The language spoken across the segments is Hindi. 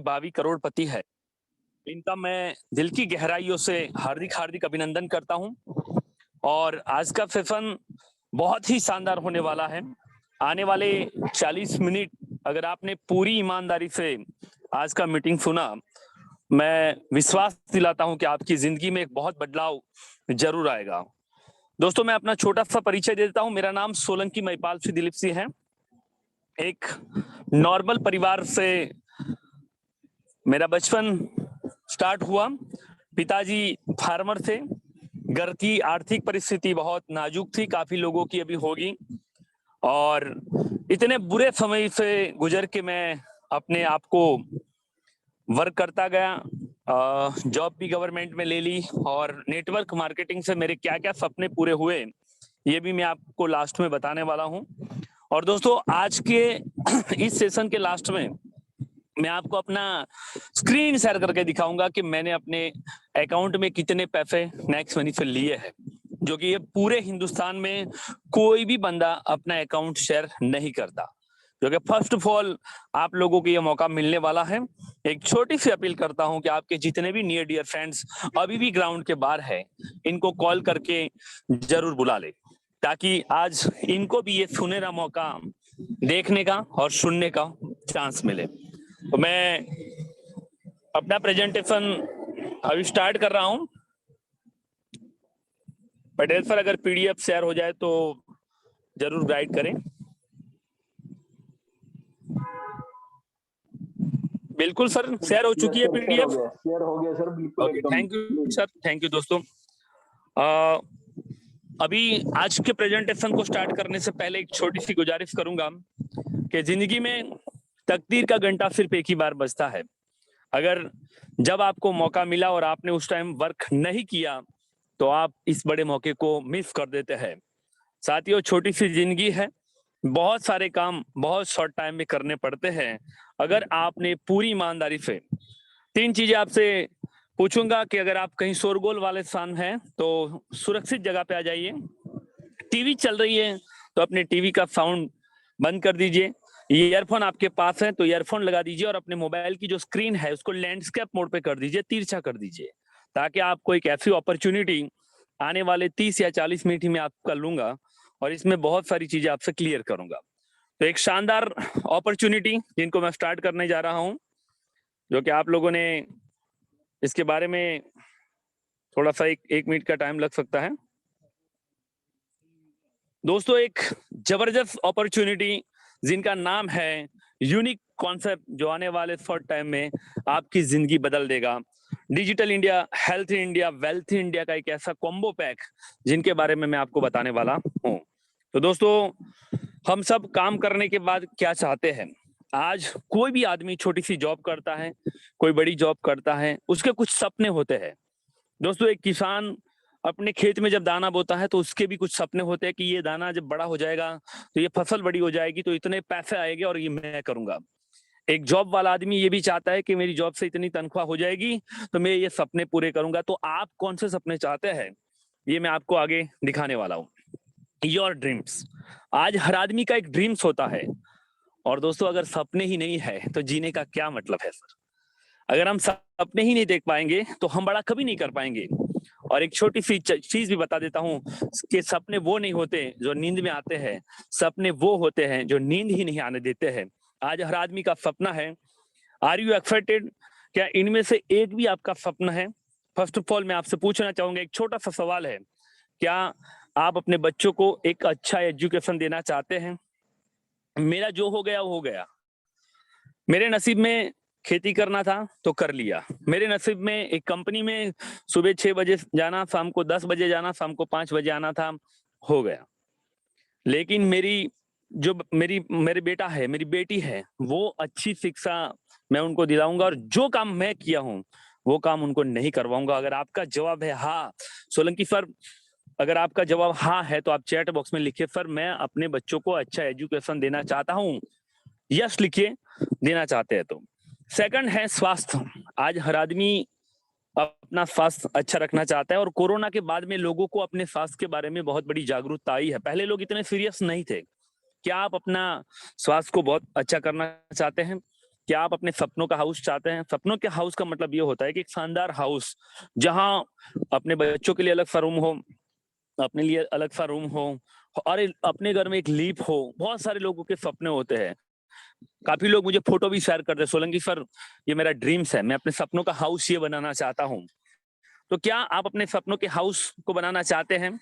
भावी करोड़पति है, इनका मैं दिल की गहराइयों से हार्दिक हार्दिक अभिनंदन करता हूं। और आज का सेशन बहुत ही शानदार होने वाला है। आने वाले 40 मिनट अगर आपने पूरी ईमानदारी से आज का मीटिंग सुना, मैं विश्वास दिलाता हूं कि आपकी जिंदगी में एक बहुत बदलाव जरूर आएगा। दोस्तों, मैं अपना छोटा सा परिचय देता हूं। मेरा नाम सोलंकी महिपाल सिंह दिलीप सिंह है। एक नॉर्मल परिवार से मेरा बचपन स्टार्ट हुआ। पिताजी फार्मर थे। घर की आर्थिक परिस्थिति बहुत नाजुक थी, काफी लोगों की अभी होगी। और इतने बुरे समय से गुजर के मैं अपने आप को वर्क करता गया। जॉब भी गवर्नमेंट में ले ली और नेटवर्क मार्केटिंग से मेरे क्या क्या सपने पूरे हुए, ये भी मैं आपको लास्ट में बताने वाला हूं। और दोस्तों, आज के इस सेशन के लास्ट में मैं आपको अपना स्क्रीन शेयर करके दिखाऊंगा कि मैंने अपने अकाउंट में कितने पैसे नेक्स्ट मनी से लिए हैं, जो कि ये पूरे हिंदुस्तान में कोई भी बंदा अपना अकाउंट शेयर नहीं करता। जो कि फर्स्ट ऑफ ऑल आप लोगों को ये मौका मिलने वाला है। एक छोटी सी अपील करता हूं कि आपके जितने भी नियर डियर फ्रेंड्स अभी भी ग्राउंड के बाहर है, इनको कॉल करके जरूर बुला ले, ताकि आज इनको भी ये सुनहरा मौका देखने का और सुनने का चांस मिले। तो मैं अपना प्रेजेंटेशन अभी स्टार्ट कर रहा हूं। पटेल सर, अगर पीडीएफ शेयर हो जाए तो जरूर गाइड करें। बिल्कुल सर, शेयर हो चुकी है पीडीएफ। शेयर हो गया सर, बिल्कुल। Okay, thank you sir, thank you दोस्तों। अभी आज के प्रेजेंटेशन को स्टार्ट करने से पहले एक छोटी सी गुजारिश करूंगा कि जिंदगी में तकदीर का घंटा सिर्फ एक ही बार बजता है। अगर जब आपको मौका मिला और आपने उस टाइम वर्क नहीं किया, तो आप इस बड़े मौके को मिस कर देते हैं। साथियों, छोटी सी जिंदगी है, बहुत सारे काम बहुत शॉर्ट टाइम में करने पड़ते हैं। अगर आपने पूरी ईमानदारी से 3 चीजें आपसे पूछूंगा कि अगर आप कहीं शोरगोल वाले स्थान हैं तो सुरक्षित जगह पे आ जाइए। टीवी चल रही है तो अपने टीवी का साउंड बंद कर दीजिए। ईयरफोन आपके पास है तो ईयरफोन लगा दीजिए और अपने मोबाइल की जो स्क्रीन है उसको लैंडस्केप मोड पे कर दीजिए, तिरछा कर दीजिए, ताकि आपको एक ऐसी अपॉर्चुनिटी आने वाले 30 या 40 मिनट ही मैं आपका लूंगा और इसमें बहुत सारी चीजें आपसे क्लियर करूंगा। तो एक शानदार अपॉर्चुनिटी जिनको मैं स्टार्ट करने जा रहा हूं, जो कि आप लोगों ने इसके बारे में थोड़ा सा एक मिनट का टाइम लग सकता है। दोस्तों, एक जबरदस्त अपॉर्चुनिटी जिनका नाम है यूनिक कॉन्सेप्ट, जो आने वाले शॉर्ट टाइम में आपकी जिंदगी बदल देगा। Digital India, health India, wealth India का एक ऐसा कॉम्बो पैक जिनके बारे में मैं आपको बताने वाला हूं। तो दोस्तों, हम सब काम करने के बाद क्या चाहते हैं? आज कोई भी आदमी छोटी सी जॉब करता है, कोई बड़ी जॉब करता है, उसके कुछ सपने होते हैं। दोस्तों, एक किसान अपने खेत में जब दाना बोता है तो उसके भी कुछ सपने होते हैं कि ये दाना जब बड़ा हो जाएगा तो ये फसल बड़ी हो जाएगी तो इतने पैसे आएंगे और ये मैं करूंगा। एक जॉब वाला आदमी ये भी चाहता है कि मेरी जॉब से इतनी तनख्वाह हो जाएगी तो मैं ये सपने पूरे करूंगा। तो आप कौन से सपने चाहते हैं, ये मैं आपको आगे दिखाने वाला हूँ। Your dreams. आज हर आदमी का एक ड्रीम्स होता है। और दोस्तों, अगर सपने ही नहीं है तो जीने का क्या मतलब है सर? अगर हम सपने ही नहीं देख पाएंगे तो हम बड़ा कभी नहीं कर पाएंगे। और एक छोटी सी चीज भी बता देता हूँ कि सपने वो नहीं होते जो नींद में आते हैं, सपने वो होते हैं जो नींद ही नहीं आने देते हैं। आज हर आदमी का सपना है। Are you excited? क्या इनमें से एक भी आपका सपना है? फर्स्ट ऑफ ऑल मैं आपसे पूछना चाहूंगा, एक छोटा सा सवाल है, क्या आप अपने बच्चों को एक अच्छा एजुकेशन देना चाहते हैं? मेरा जो हो गया वो हो गया। मेरे नसीब में खेती करना था तो कर लिया। मेरे नसीब में एक कंपनी में सुबह 6 बजे जाना, शाम को 10 बजे जाना, शाम को 5 बजे आना था, हो गया। लेकिन मेरे बेटा है, मेरी बेटी है, वो अच्छी शिक्षा मैं उनको दिलाऊंगा और जो काम मैं किया हूं वो काम उनको नहीं करवाऊंगा। अगर आपका जवाब है हाँ सोलंकी सर, अगर आपका जवाब हाँ है तो आप चैट बॉक्स में लिखिए, सर मैं अपने बच्चों को अच्छा एजुकेशन देना चाहता हूँ। यस लिखिए, देना चाहते हैं तो। सेकंड है स्वास्थ्य। आज हर आदमी अपना स्वास्थ्य अच्छा रखना चाहता है और कोरोना के बाद में लोगों को अपने स्वास्थ्य के बारे में बहुत बड़ी जागरूकता आई है। पहले लोग इतने सीरियस नहीं थे। क्या आप अपना स्वास्थ्य को बहुत अच्छा करना चाहते हैं? क्या आप अपने सपनों का हाउस चाहते हैं? सपनों के हाउस का मतलब ये होता है कि एक शानदार हाउस, जहां अपने बच्चों के लिए अलग सा रूम हो, अपने लिए अलग सा रूम हो, और अपने घर में एक लीप हो। बहुत सारे लोगों के सपने होते हैं। काफी लोग मुझे फोटो भी शेयर करते हैं, सोलंकी सर ये मेरा ड्रीम्स है, मैं अपने सपनों का हाउस ये बनाना चाहता हूँ। तो क्या आप अपने सपनों के हाउस को बनाना चाहते हैं?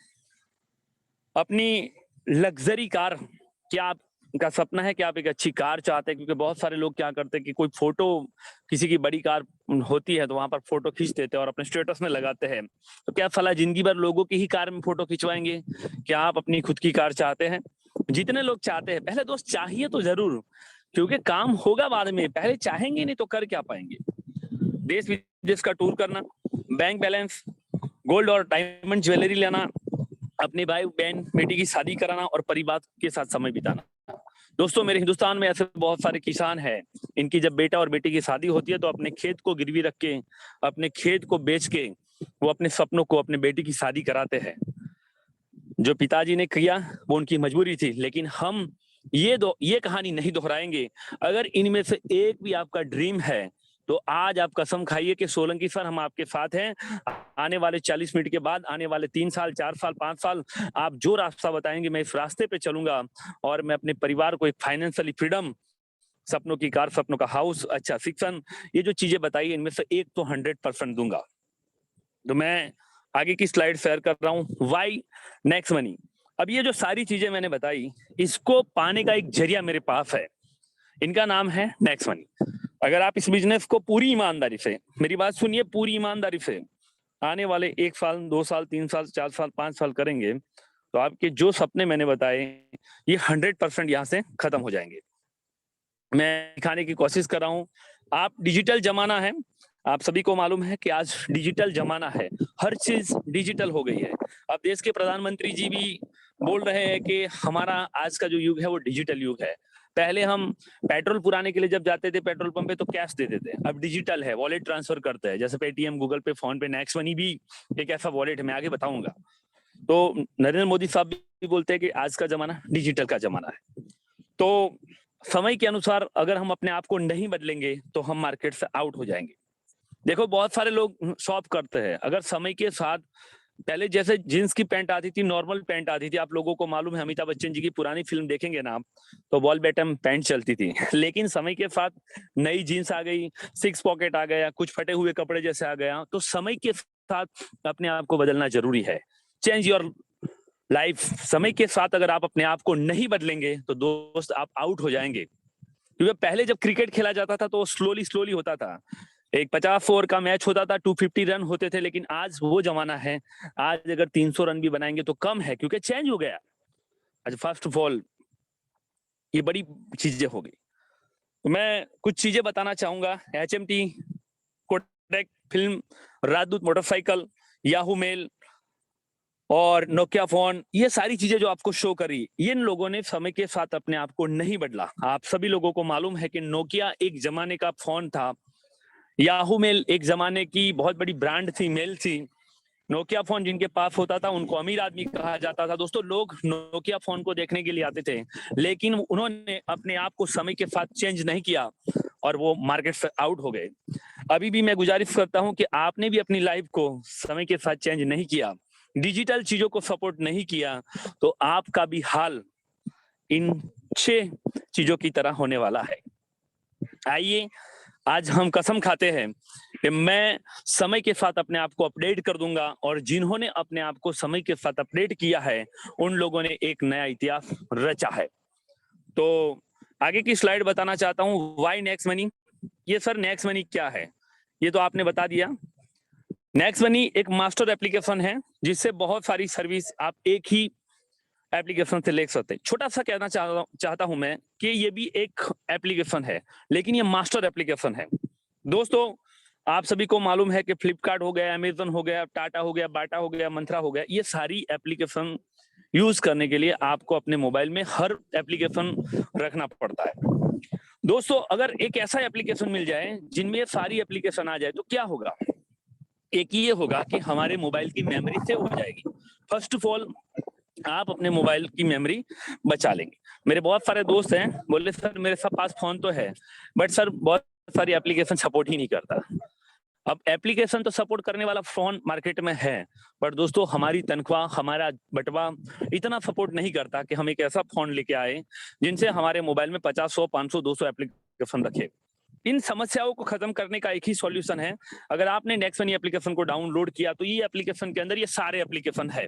अपनी लग्जरी कार, क्या आपका सपना है कि आप एक अच्छी कार चाहते हैं? क्योंकि बहुत सारे लोग क्या करते हैं कि कोई फोटो, किसी की बड़ी कार होती है तो वहां पर फोटो खींच देते हैं और अपने स्टेटस में लगाते हैं। तो क्या साला जिंदगी भर लोगों की ही कार में फोटो खिंचवाएंगे? क्या आप अपनी खुद की कार चाहते हैं? जितने लोग चाहते हैं, पहले दोस्त चाहिए तो जरूर, क्योंकि काम होगा बाद में, पहले चाहेंगे नहीं तो कर क्या पाएंगे? देश विदेश का टूर करना, बैंक बैलेंस, गोल्ड और डायमंड ज्वेलरी लेना, अपने भाई बहन बेटी की शादी कराना और परिवार के साथ समय बिताना। दोस्तों, मेरे हिंदुस्तान में ऐसे बहुत सारे किसान हैं, इनकी जब बेटा और बेटी की शादी होती है तो अपने खेत को गिरवी रख के, अपने खेत को बेच के वो अपने सपनों को, अपने बेटी की शादी कराते हैं। जो पिताजी ने किया वो उनकी मजबूरी थी, लेकिन हम ये कहानी नहीं दोहराएंगे। अगर इनमें से एक भी आपका ड्रीम है तो आज आप कसम खाइए कि सोलंकी सर हम आपके साथ हैं। आने वाले 40 मिनट के बाद, आने वाले 3 साल, 4 साल, 5 साल, आप जो रास्ता बताएंगे मैं इस रास्ते पे चलूंगा, और मैं अपने परिवार को एक फाइनेंशियली फ्रीडम, सपनों की कार, सपनों का हाउस, अच्छा शिक्षण, ये जो चीजें बताई इनमें से एक तो 100% दूंगा। तो मैं आगे की स्लाइड शेयर कर रहा हूं, वाई नेक्स्ट मनी। अब ये जो सारी चीजें मैंने बताई, इसको पाने का एक जरिया मेरे पास है, इनका नाम है नेक्स्ट मनी। अगर आप इस बिजनेस को पूरी ईमानदारी से, मेरी बात सुनिए, पूरी ईमानदारी से आने वाले 1 साल, 2 साल, 3 साल, 4 साल, 5 साल करेंगे तो आपके जो सपने मैंने बताए ये 100% यहाँ से खत्म हो जाएंगे। मैं दिखाने की कोशिश कर रहा हूँ। आप डिजिटल जमाना है, आप सभी को मालूम है कि आज डिजिटल जमाना है, हर चीज डिजिटल हो गई है। अब देश के प्रधानमंत्री जी भी बोल रहे हैं कि हमारा आज का जो युग है वो डिजिटल युग है। पहले हम पेट्रोल पुराने के लिए जब जाते थे पेट्रोल पंप पे तो कैश देते थे, अब डिजिटल है, वॉलेट ट्रांसफर करते हैं, जैसे पेटीएम, गूगल पे, फोन पे, नेक्स्ट मनी भी एक ऐसा वॉलेट है, मैं आगे बताऊंगा। तो नरेंद्र मोदी साहब भी बोलते हैं कि आज का जमाना डिजिटल का जमाना है। तो समय के अनुसार अगर हम अपने आप को नहीं बदलेंगे तो हम मार्केट से आउट हो जाएंगे। देखो, बहुत सारे लोग शॉप करते हैं, अगर समय के साथ, पहले जैसे जींस की पैंट आती थी, नॉर्मल पैंट आती थी, आप लोगों को मालूम है, अमिताभ बच्चन जी की पुरानी फिल्म देखेंगे ना आप, तो बॉल बॉटम पैंट चलती थी। लेकिन समय के साथ नई जींस आ गई, 6 पॉकेट आ गया, कुछ फटे हुए कपड़े जैसे आ गया। तो समय के साथ अपने आप को बदलना जरूरी है। Change your life. समय के साथ अगर आप अपने आप को नहीं बदलेंगे तो दोस्त आप आउट हो जाएंगे। क्योंकि पहले जब क्रिकेट खेला जाता था तो स्लोली स्लोली होता था, एक 50 ओवर का मैच होता था, 250 रन होते थे। लेकिन आज वो जमाना है, आज अगर 300 रन भी बनाएंगे तो कम है, क्योंकि चेंज हो गया। आज फर्स्ट ऑफ ऑल ये बड़ी चीजें हो गई। तो मैं कुछ चीजें बताना चाहूंगा। HMT, कोटक फिल्म, राजदूत मोटरसाइकिल, याहू मेल और नोकिया फोन, ये सारी चीजें जो आपको शो करी, इन लोगों ने समय के साथ अपने आप को नहीं बदला। आप सभी लोगों को मालूम है कि नोकिया एक जमाने का फोन था, याहू मेल एक जमाने की बहुत बड़ी ब्रांड थी, मेल थी। नोकिया फोन जिनके पास होता था उनको अमीर आदमी कहा जाता था। दोस्तों, लोग नोकिया फोन को देखने के लिए आते थे, लेकिन उन्होंने अपने आप को समय के साथ चेंज नहीं किया और वो मार्केट से आउट हो गए। अभी भी मैं गुजारिश करता हूं कि आपने भी अपनी लाइफ को समय के साथ चेंज नहीं किया, डिजिटल चीजों को सपोर्ट नहीं किया, तो आपका भी हाल इन 6 चीजों की तरह होने वाला है। आइए, आज हम कसम खाते हैं कि मैं समय के साथ अपने आप को अपडेट कर दूंगा, और जिन्होंने अपने आप को समय के साथ अपडेट किया है उन लोगों ने एक नया इतिहास रचा है। तो आगे की स्लाइड बताना चाहता हूं, व्हाई नेक्स्ट मनी। ये सर नेक्स्ट मनी क्या है, ये तो आपने बता दिया। नेक्स्ट मनी एक मास्टर एप्लीकेशन है जिससे बहुत सारी सर्विस आप एक ही एप्लीकेशन से ले सकते हैं। छोटा सा कहना चाहता हूं मैं कि ये भी एक एप्लीकेशन है, लेकिन ये मास्टर एप्लीकेशन है। दोस्तों, आप सभी को मालूम है कि फ्लिपकार्ट हो गया, अमेजन हो गया, टाटा हो गया, बाटा हो गया, मंत्रा हो गया, ये सारी एप्लीकेशन यूज करने के लिए आपको अपने मोबाइल में हर एप्लीकेशन रखना पड़ता है। दोस्तों, अगर एक ऐसा एप्लीकेशन मिल जाए जिनमें सारी एप्लीकेशन आ जाए तो क्या होगा? एक ये होगा कि हमारे मोबाइल की मेमोरी सेव हो जाएगी। फर्स्ट ऑफ ऑल, आप अपने मोबाइल की मेमोरी बचा लेंगे। मेरे बहुत सारे दोस्त हैं, बोले सर मेरे सब पास फोन तो है, बट सर बहुत सारी एप्लीकेशन सपोर्ट ही नहीं करता। अब एप्लीकेशन तो सपोर्ट करने वाला फोन मार्केट में है, पर दोस्तों हमारी तनख्वाह, हमारा बटवा इतना सपोर्ट नहीं करता कि हम एक ऐसा फोन लेके आए जिनसे हमारे मोबाइल में 50, 100, 500, 200 एप्लीकेशन रखे। इन समस्याओं को खत्म करने का एक ही सॉल्यूशन है। अगर आपने नेक्स्ट मनी एप्लीकेशन को डाउनलोड किया तो ये एप्लीकेशन के अंदर ये सारे एप्लीकेशन है,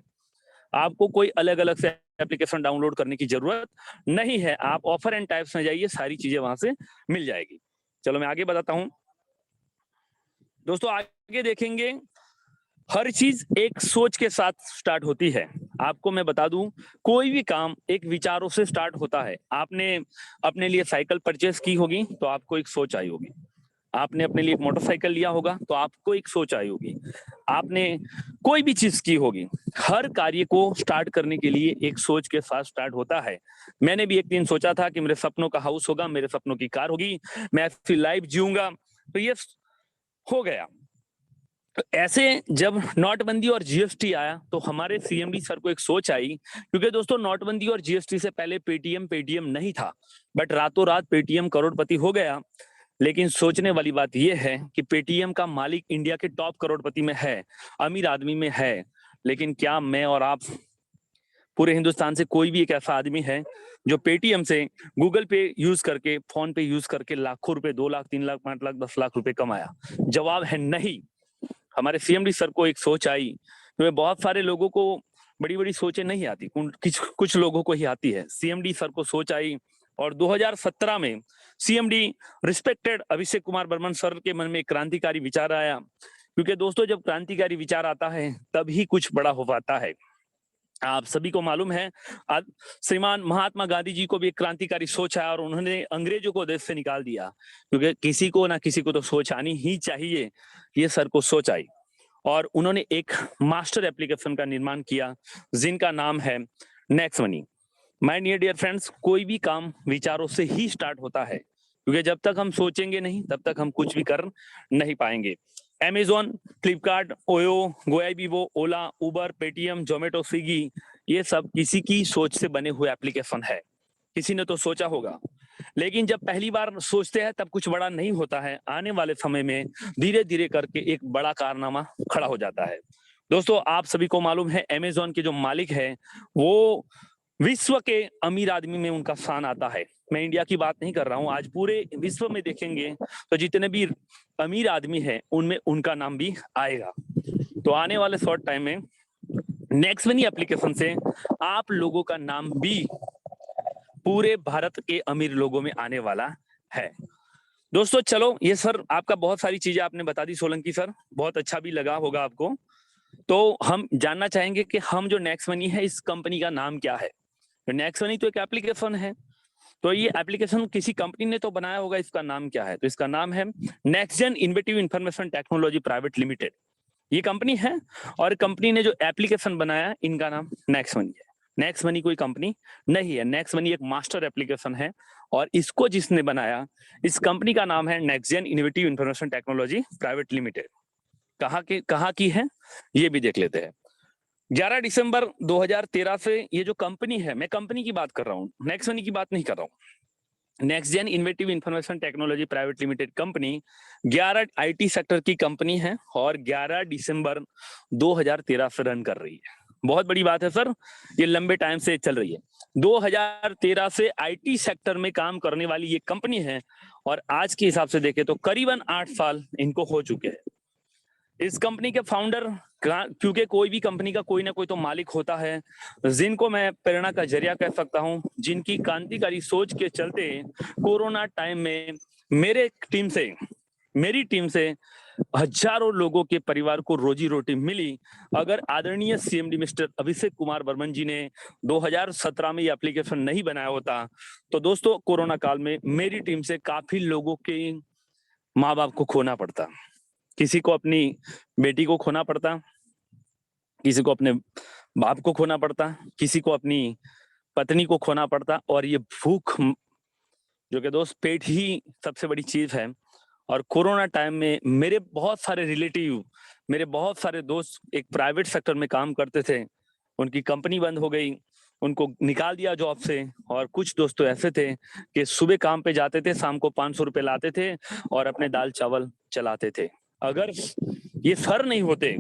आपको कोई अलग अलग से एप्लीकेशन डाउनलोड करने की जरूरत नहीं है। आप ऑफर एंड टाइप्स में जाइए, सारी चीजें वहां से मिल जाएगी। चलो मैं आगे बताता हूं दोस्तों। आगे देखेंगे, हर चीज एक सोच के साथ स्टार्ट होती है। आपको मैं बता दूं, कोई भी काम एक विचारों से स्टार्ट होता है। आपने अपने लिए साइकिल परचेस की होगी तो आपको एक सोच आई होगी, आपने अपने लिए एक मोटरसाइकिल लिया होगा तो आपको एक सोच आई होगी, आपने कोई भी चीज की होगी। हर कार्य को स्टार्ट करने के लिए एक सोच के साथ स्टार्ट होता है। मैंने भी एक दिन सोचा था कि मेरे सपनों का हाउस होगा, मेरे सपनों की कार होगी, मैं ऐसी लाइफ जीऊंगा, तो ये हो गया। तो ऐसे जब नोटबंदी और जीएसटी आया तो हमारे सीएमडी सर को एक सोच आई, क्योंकि दोस्तों नोटबंदी और जीएसटी से पहले पेटीएम नहीं था, बट रातों रात पेटीएम करोड़पति हो गया। लेकिन सोचने वाली बात यह है कि पेटीएम का मालिक इंडिया के टॉप करोड़पति में है, अमीर आदमी में है, लेकिन क्या मैं और आप पूरे हिंदुस्तान से कोई भी एक ऐसा आदमी है जो पेटीएम से गूगल पे यूज करके, फोन पे यूज करके लाखों रुपए, 2 लाख, 3 लाख, 5 लाख, 10 लाख रुपए कमाया? जवाब है नहीं। हमारे सीएमडी सर को एक सोच आई, तो बहुत सारे लोगों को बड़ी बड़ी सोचें नहीं आती, कुछ लोगों को ही आती है। सीएमडी सर को सोच आई और 2017 में CMD respected Abhishek Kumar Burman sir के मन में एक क्रांतिकारी विचार आया, क्योंकि दोस्तों जब क्रांतिकारी विचार आता है तभी कुछ बड़ा हो पाता है। आप सभी को मालूम है, श्रीमान महात्मा गांधी जी को भी एक क्रांतिकारी सोच आया और उन्होंने अंग्रेजों को देश से निकाल दिया, क्योंकि किसी को ना किसी को तो सोच आनी ही चाहिए। ये सर को सोच आई और उन्होंने एक मास्टर एप्लीकेशन का निर्माण किया जिनका नाम है Next Money. My dear friends, कोई भी काम विचारों से ही स्टार्ट होता है, क्योंकि जब तक हम सोचेंगे नहीं तब तक हम कुछ भी कर नहीं पाएंगे। Amazon, फ्लिपकार्ट, ओयो, गोयाबीबो, ओला, उबर, पेटीएम, जोमेटो, स्विगी, ये सब किसी की सोच से बने हुए एप्लीकेशन है। किसी ने तो सोचा होगा, लेकिन जब पहली बार सोचते हैं तब कुछ बड़ा नहीं होता है। आने वाले समय में धीरे धीरे करके एक बड़ा कारनामा खड़ा हो जाता है। दोस्तों आप सभी को मालूम है, Amazon के जो मालिक है वो विश्व के अमीर आदमी में उनका स्थान आता है। मैं इंडिया की बात नहीं कर रहा हूं, आज पूरे विश्व में देखेंगे तो जितने भी अमीर आदमी है उनमें उनका नाम भी आएगा। तो आने वाले शॉर्ट टाइम में नेक्स्ट मनी एप्लीकेशन से आप लोगों का नाम भी पूरे भारत के अमीर लोगों में आने वाला है। दोस्तों चलो, ये सर आपका बहुत सारी चीजें आपने बता दी सोलंकी सर, बहुत अच्छा भी लगा होगा आपको। तो हम जानना चाहेंगे कि हम जो नेक्स्ट मनी है इस कंपनी का नाम क्या है। नेक्स्ट मनी तो एक एप्लीकेशन है, तो ये एप्लीकेशन किसी कंपनी ने तो बनाया होगा, इसका नाम क्या है? तो इसका नाम है Next Gen Innovative Information Technology Private Limited. ये कंपनी है और कंपनी ने जो एप्लीकेशन बनाया इनका नाम नेक्स्ट मनी है। नेक्स्ट मनी कोई कंपनी नहीं है, नेक्स्ट मनी एक मास्टर एप्लीकेशन है और इसको जिसने बनाया, इस कंपनी का नाम है Next Gen Innovative Information Technology Private Limited. कहाँ की है ये भी देख लेते हैं। 11 दिसंबर 2013 से ये जो कंपनी है, मैं कंपनी की बात कर रहा हूँ, नेक्स्ट मनी की बात नहीं कर रहा हूँ। Next Gen Innovative Information Technology Private Limited company 11 IT sector की कंपनी है और 11 दिसंबर 2013 से रन कर रही है। बहुत बड़ी बात है सर, ये लंबे टाइम से चल रही है। 2013 से आईटी सेक्टर में काम करने वाली ये कंपनी है और आज के हिसाब से देखें तो करीबन 8 साल इनको हो चुके हैं। इस कंपनी के फाउंडर, क्योंकि कोई भी कंपनी का कोई ना कोई तो मालिक होता है, जिनको मैं प्रेरणा का जरिया कह सकता हूं, जिनकी क्रांतिकारी सोच के चलते कोरोना टाइम में मेरी टीम से हजारों लोगों के परिवार को रोजी रोटी मिली। अगर आदरणीय सीएमडी मिस्टर अभिषेक कुमार बर्मन जी ने 2017 में ये एप्लीकेशन नहीं बनाया होता तो दोस्तों कोरोना काल में मेरी टीम से काफी लोगों के माँ बाप को खोना पड़ता, किसी को अपनी बेटी को खोना पड़ता, किसी को अपने बाप को खोना पड़ता, किसी को अपनी पत्नी को खोना पड़ता। और ये भूख, जो कि दोस्त पेट ही सबसे बड़ी चीज है। और कोरोना टाइम में मेरे बहुत सारे रिलेटिव, मेरे बहुत सारे दोस्त एक प्राइवेट सेक्टर में काम करते थे, उनकी कंपनी बंद हो गई, उनको निकाल दिया जॉब से। और कुछ दोस्त तो ऐसे थे कि सुबह काम पे जाते थे, शाम को 500 रुपए लाते थे और अपने दाल चावल चलाते थे। अगर ये सर नहीं होते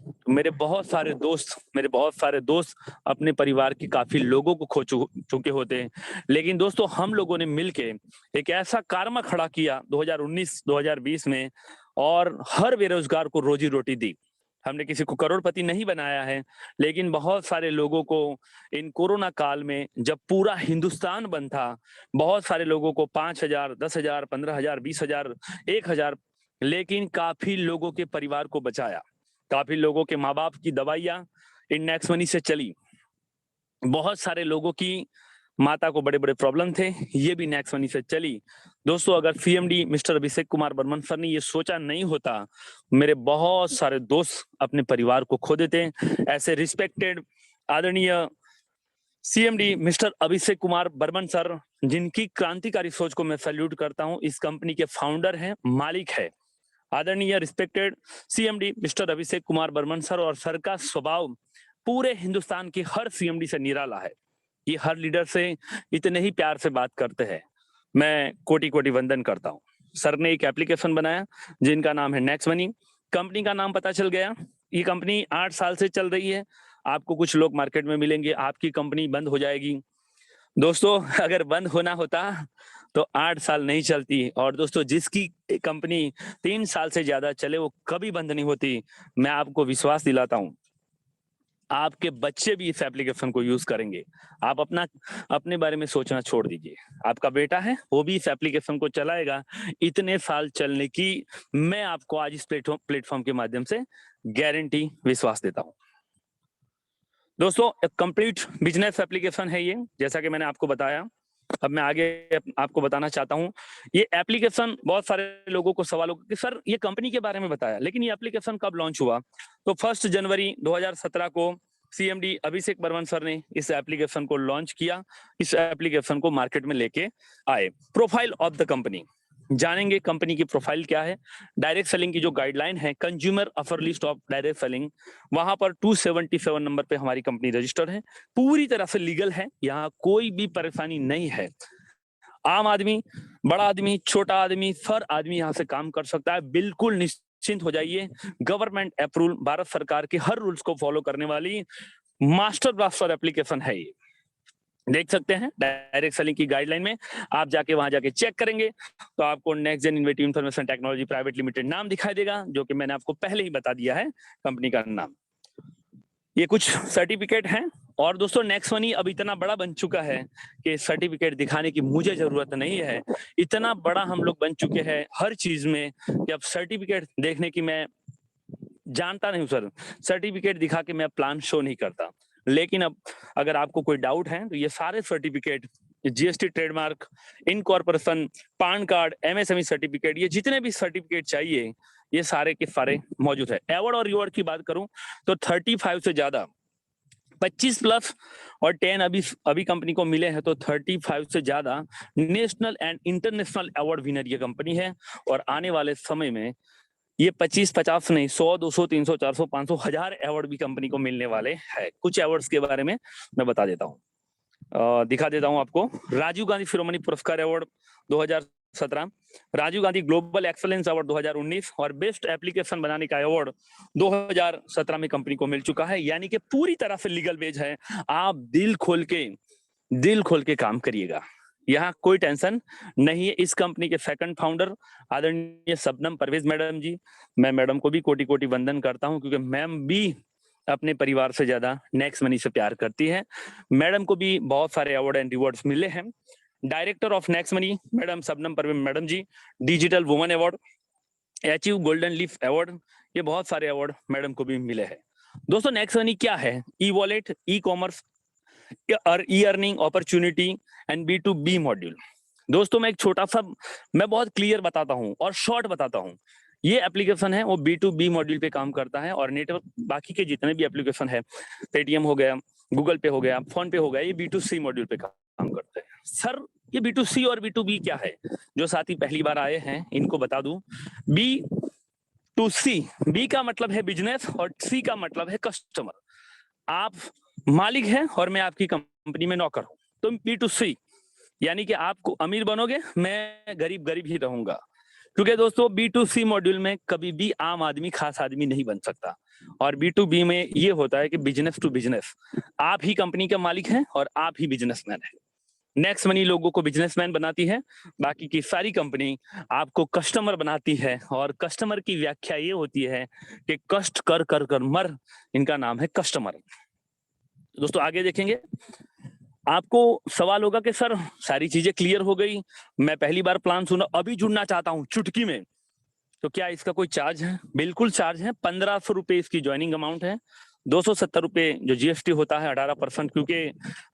तो मेरे बहुत सारे दोस्त अपने परिवार के काफी लोगों को खो चुके होते। लेकिन दोस्तों हम लोगों ने मिलके एक ऐसा कारमा खड़ा किया 2019-2020 में, और हर बेरोजगार को रोजी रोटी दी। हमने किसी को करोड़पति नहीं बनाया है, लेकिन बहुत सारे लोगों को इन कोरोना काल में, जब पूरा हिंदुस्तान बंद था, बहुत सारे लोगों को 5,000, 10,000, 15,000, 20,000, 1,000, लेकिन काफी लोगों के परिवार को बचाया। काफी लोगों के माँ बाप की दवाइयां इन नेक्स्ट मनी से चली। बहुत सारे लोगों की माता को बड़े बड़े प्रॉब्लम थे, ये भी नेक्स्ट मनी से चली। दोस्तों अगर CMD mister Abhishek Kumar Burman sir ने ये सोचा नहीं होता, मेरे बहुत सारे दोस्त अपने परिवार को खो देते। ऐसे रिस्पेक्टेड आदरणीय CMD mister Abhishek Kumar Burman sir, जिनकी क्रांतिकारी सोच को मैं सैल्यूट करता हूं, इस कंपनी के फाउंडर हैं, मालिक है। आदरणीय respected CMD mister Abhishek Kumar Burman sir, और सर का स्वभाव पूरे हिंदुस्तान के हर सीएमडी से निराला है। ये हर लीडर से इतने ही प्यार से बात करते हैं, मैं कोटि कोटि वंदन करता हूँ। सर ने एक एप्लीकेशन बनाया जिनका नाम है नेक्स्ट मनी। कंपनी का नाम पता चल गया, ये कंपनी 8 साल से चल रही है। आपको कुछ लोग मार्केट में मिलेंगे, आपकी कंपनी बंद हो जाएगी। दोस्तों अगर बंद होना होता तो 8 साल नहीं चलती। और दोस्तों जिसकी कंपनी 3 साल से ज्यादा चले वो कभी बंद नहीं होती। मैं आपको विश्वास दिलाता हूं, आपके बच्चे भी इस एप्लीकेशन को यूज करेंगे। आप अपने बारे में सोचना छोड़ दीजिए, आपका बेटा है वो भी इस एप्लीकेशन को चलाएगा। इतने साल चलने की मैं आपको आज इस प्लेटफॉर्म के माध्यम से गारंटी, विश्वास देता हूं। दोस्तों एक कंप्लीट बिजनेस एप्लीकेशन है ये, जैसा कि मैंने आपको बताया। अब मैं आगे आपको बताना चाहता हूं, ये एप्लीकेशन बहुत सारे लोगों को सवाल होगा कि सर ये कंपनी के बारे में बताया, लेकिन ये एप्लीकेशन कब लॉन्च हुआ? तो 1 जनवरी 2017 को सीएमडी अभिषेक बर्मन सर ने इस एप्लीकेशन को लॉन्च किया। इस एप्लीकेशन को मार्केट में लेके आए। प्रोफाइल ऑफ द कंपनी जानेंगे, कंपनी की प्रोफाइल क्या है। डायरेक्ट सेलिंग की जो गाइडलाइन है, consumer offer list of direct selling, वहां पर 277 नंबर पे हमारी कंपनी रजिस्टर्ड है, पूरी तरह से लीगल है, यहाँ कोई भी परेशानी नहीं है। आम आदमी, बड़ा आदमी, छोटा आदमी, हर आदमी यहाँ से काम कर सकता है। बिल्कुल निश्चिंत हो जाइए, गवर्नमेंट अप्रूवल, भारत सरकार के हर रूल्स को फॉलो करने वाली मास्टर ब्लास्टर एप्लीकेशन है ये। देख सकते हैं डायरेक्ट सेलिंग की गाइडलाइन में, आप जाके वहां जाके चेक करेंगे तो आपको Next Gen Innovative Information Technology Private Limited नाम दिखाई देगा, जो कि मैंने आपको पहले ही बता दिया है कंपनी का नाम। ये कुछ सर्टिफिकेट हैं। और दोस्तों नेक्स्ट मनी अब इतना बड़ा बन चुका है कि सर्टिफिकेट दिखाने की मुझे जरूरत नहीं है। इतना बड़ा हम लोग बन चुके हैं हर चीज में कि अब सर्टिफिकेट देखने की मैं जानता नहीं हूँ सर, सर्टिफिकेट दिखा के मैं प्लान शो नहीं करता। लेकिन अब अगर आपको कोई डाउट है तो ये सारे certificate, GST, trademark, incorporation, PAN card, MSME certificate, ये जितने भी सर्टिफिकेट चाहिए ये सारे के सारे मौजूद है। अवार्ड और रिवॉर्ड की बात करूं तो 35 से ज्यादा, 25 प्लस और 10 अभी कंपनी को मिले हैं, तो 35 से ज्यादा national and international award winner ये कंपनी है। और आने वाले समय में ये 25-50 नहीं, 100, 200, 300, 400, 500, 1000 अवार्ड भी कंपनी को मिलने वाले हैं। कुछ अवार्ड्स के बारे में मैं बता देता हूँ, दिखा देता हूँ आपको। राजीव गांधी शिरोमणि पुरस्कार award 2017, Rajiv Gandhi global excellence award 2019 और बेस्ट एप्लीकेशन बनाने का अवार्ड 2017 में कंपनी को मिल चुका है। यानी कि पूरी तरह से लीगल बेज है। आप दिल खोल के काम करिएगा, यहाँ कोई टेंशन नहीं है। इस कंपनी के सेकंड फाउंडर आदरणीय शबनम परवेज मैडम जी, मैं मैडम को भी कोटि कोटि वंदन करता हूं, क्योंकि मैम भी अपने परिवार से ज्यादा नेक्स्ट मनी से प्यार करती है। मैडम को भी बहुत सारे अवार्ड एंड रिवॉर्ड्स मिले हैं। Director of Next Money madam Shabnam Parvez madam ji, digital woman award, achieve golden leaf award, ये बहुत सारे अवार्ड मैडम को भी मिले हैं। दोस्तों नेक्स्ट मनी क्या है? E wallet, e commerce, E earning opportunity and B2B module. दोस्तों मैं एक छोटा सा, मैं बहुत क्लियर बताता हूं और शॉर्ट बताता हूं। ये एप्लीकेशन है वो B2B मॉड्यूल पे काम करता है, और नेटवर्क बाकी के जितने भी एप्लीकेशन है, पेटीएम हो गया, गूगल पे हो गया, फोन पे हो गया, ये B2C मॉड्यूल पे काम करते हैं। सर ये B2C और B2B क्या है? जो साथी पहली बार आए हैं इनको बता दूं, B2C, B का मतलब है बिजनेस और C का मतलब है कस्टमर। आप मालिक है और मैं आपकी कंपनी में नौकर हूँ। तो B2C यानी कि आप अमीर बनोगे, मैं गरीब गरीब ही रहूंगा। क्योंकि दोस्तों B2C मॉड्यूल में कभी भी आम आदमी खास आदमी नहीं बन सकता, और B2B में ये होता है कि बिजनेस टू बिजनेस, आप ही कंपनी के मालिक हैं और आप ही बिजनेसमैन हैं। नेक्स्ट मनी लोगों को बिजनेसमैन बनाती है, बाकी की सारी कंपनी आपको कस्टमर बनाती है, और कस्टमर की व्याख्या ये होती है कि कष्ट कर कर कर मर, इनका नाम है कस्टमर। दोस्तों आगे देखेंगे, आपको सवाल होगा कि सर सारी चीजें क्लियर हो गई, मैं पहली बार प्लान सुना, अभी जुड़ना चाहता हूं चुटकी में, तो क्या इसका कोई चार्ज है? बिल्कुल चार्ज है। 1500 रुपए इसकी ज्वाइनिंग अमाउंट है। 270 रुपए जो जीएसटी होता है 18%, क्योंकि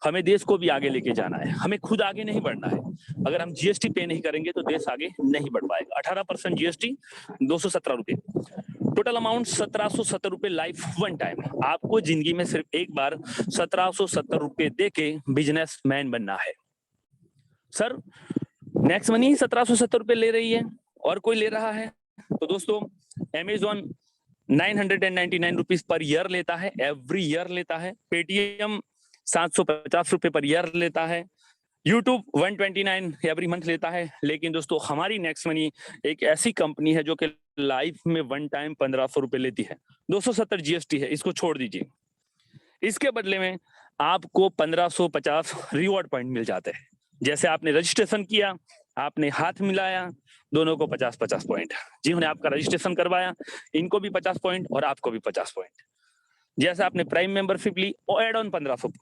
हमें देश को भी आगे लेके जाना है, हमें खुद आगे नहीं बढ़ना है। अगर हम जीएसटी पे नहीं करेंगे तो देश आगे नहीं बढ़ पाएगा। 18% जीएसटी, 217 रुपए, टोटल अमाउंट 1770 रुपए लाइफ वन टाइम। आपको जिंदगी में सिर्फ एक बार 1770 रुपए दे के बिजनेसमैन बनना है। सर नेक्स्ट मनी 1770 रुपए ले रही है, और कोई ले रहा है? तो दोस्तों अमेजॉन 999 रुपीज पर ईयर लेता है, एवरी ईयर लेता है। पेटीएम 750 रुपए पर ईयर लेता है। यूट्यूब 129 एवरी मंथ लेता है। लेकिन दोस्तों हमारी नेक्स्ट मनी एक ऐसी कंपनी है जो कि लाइफ में वन टाइम 1500 रुपए लेती है। 270 जीएसटी है, इसको छोड़ दीजिए। इसके बदले में आपको 1550 रिवॉर्ड पॉइंट मिल जाते हैं। जैसे आपने रजिस्ट्रेशन किया, आपने हाथ मिलाया, दोनों को 50-50 पॉइंट। जिन्होंने आपका रजिस्ट्रेशन करवाया इनको भी 50 पॉइंट और आपको भी 50 पॉइंट। जैसे आपने प्राइम मेंबरशिप ली, और एड ऑन 1500,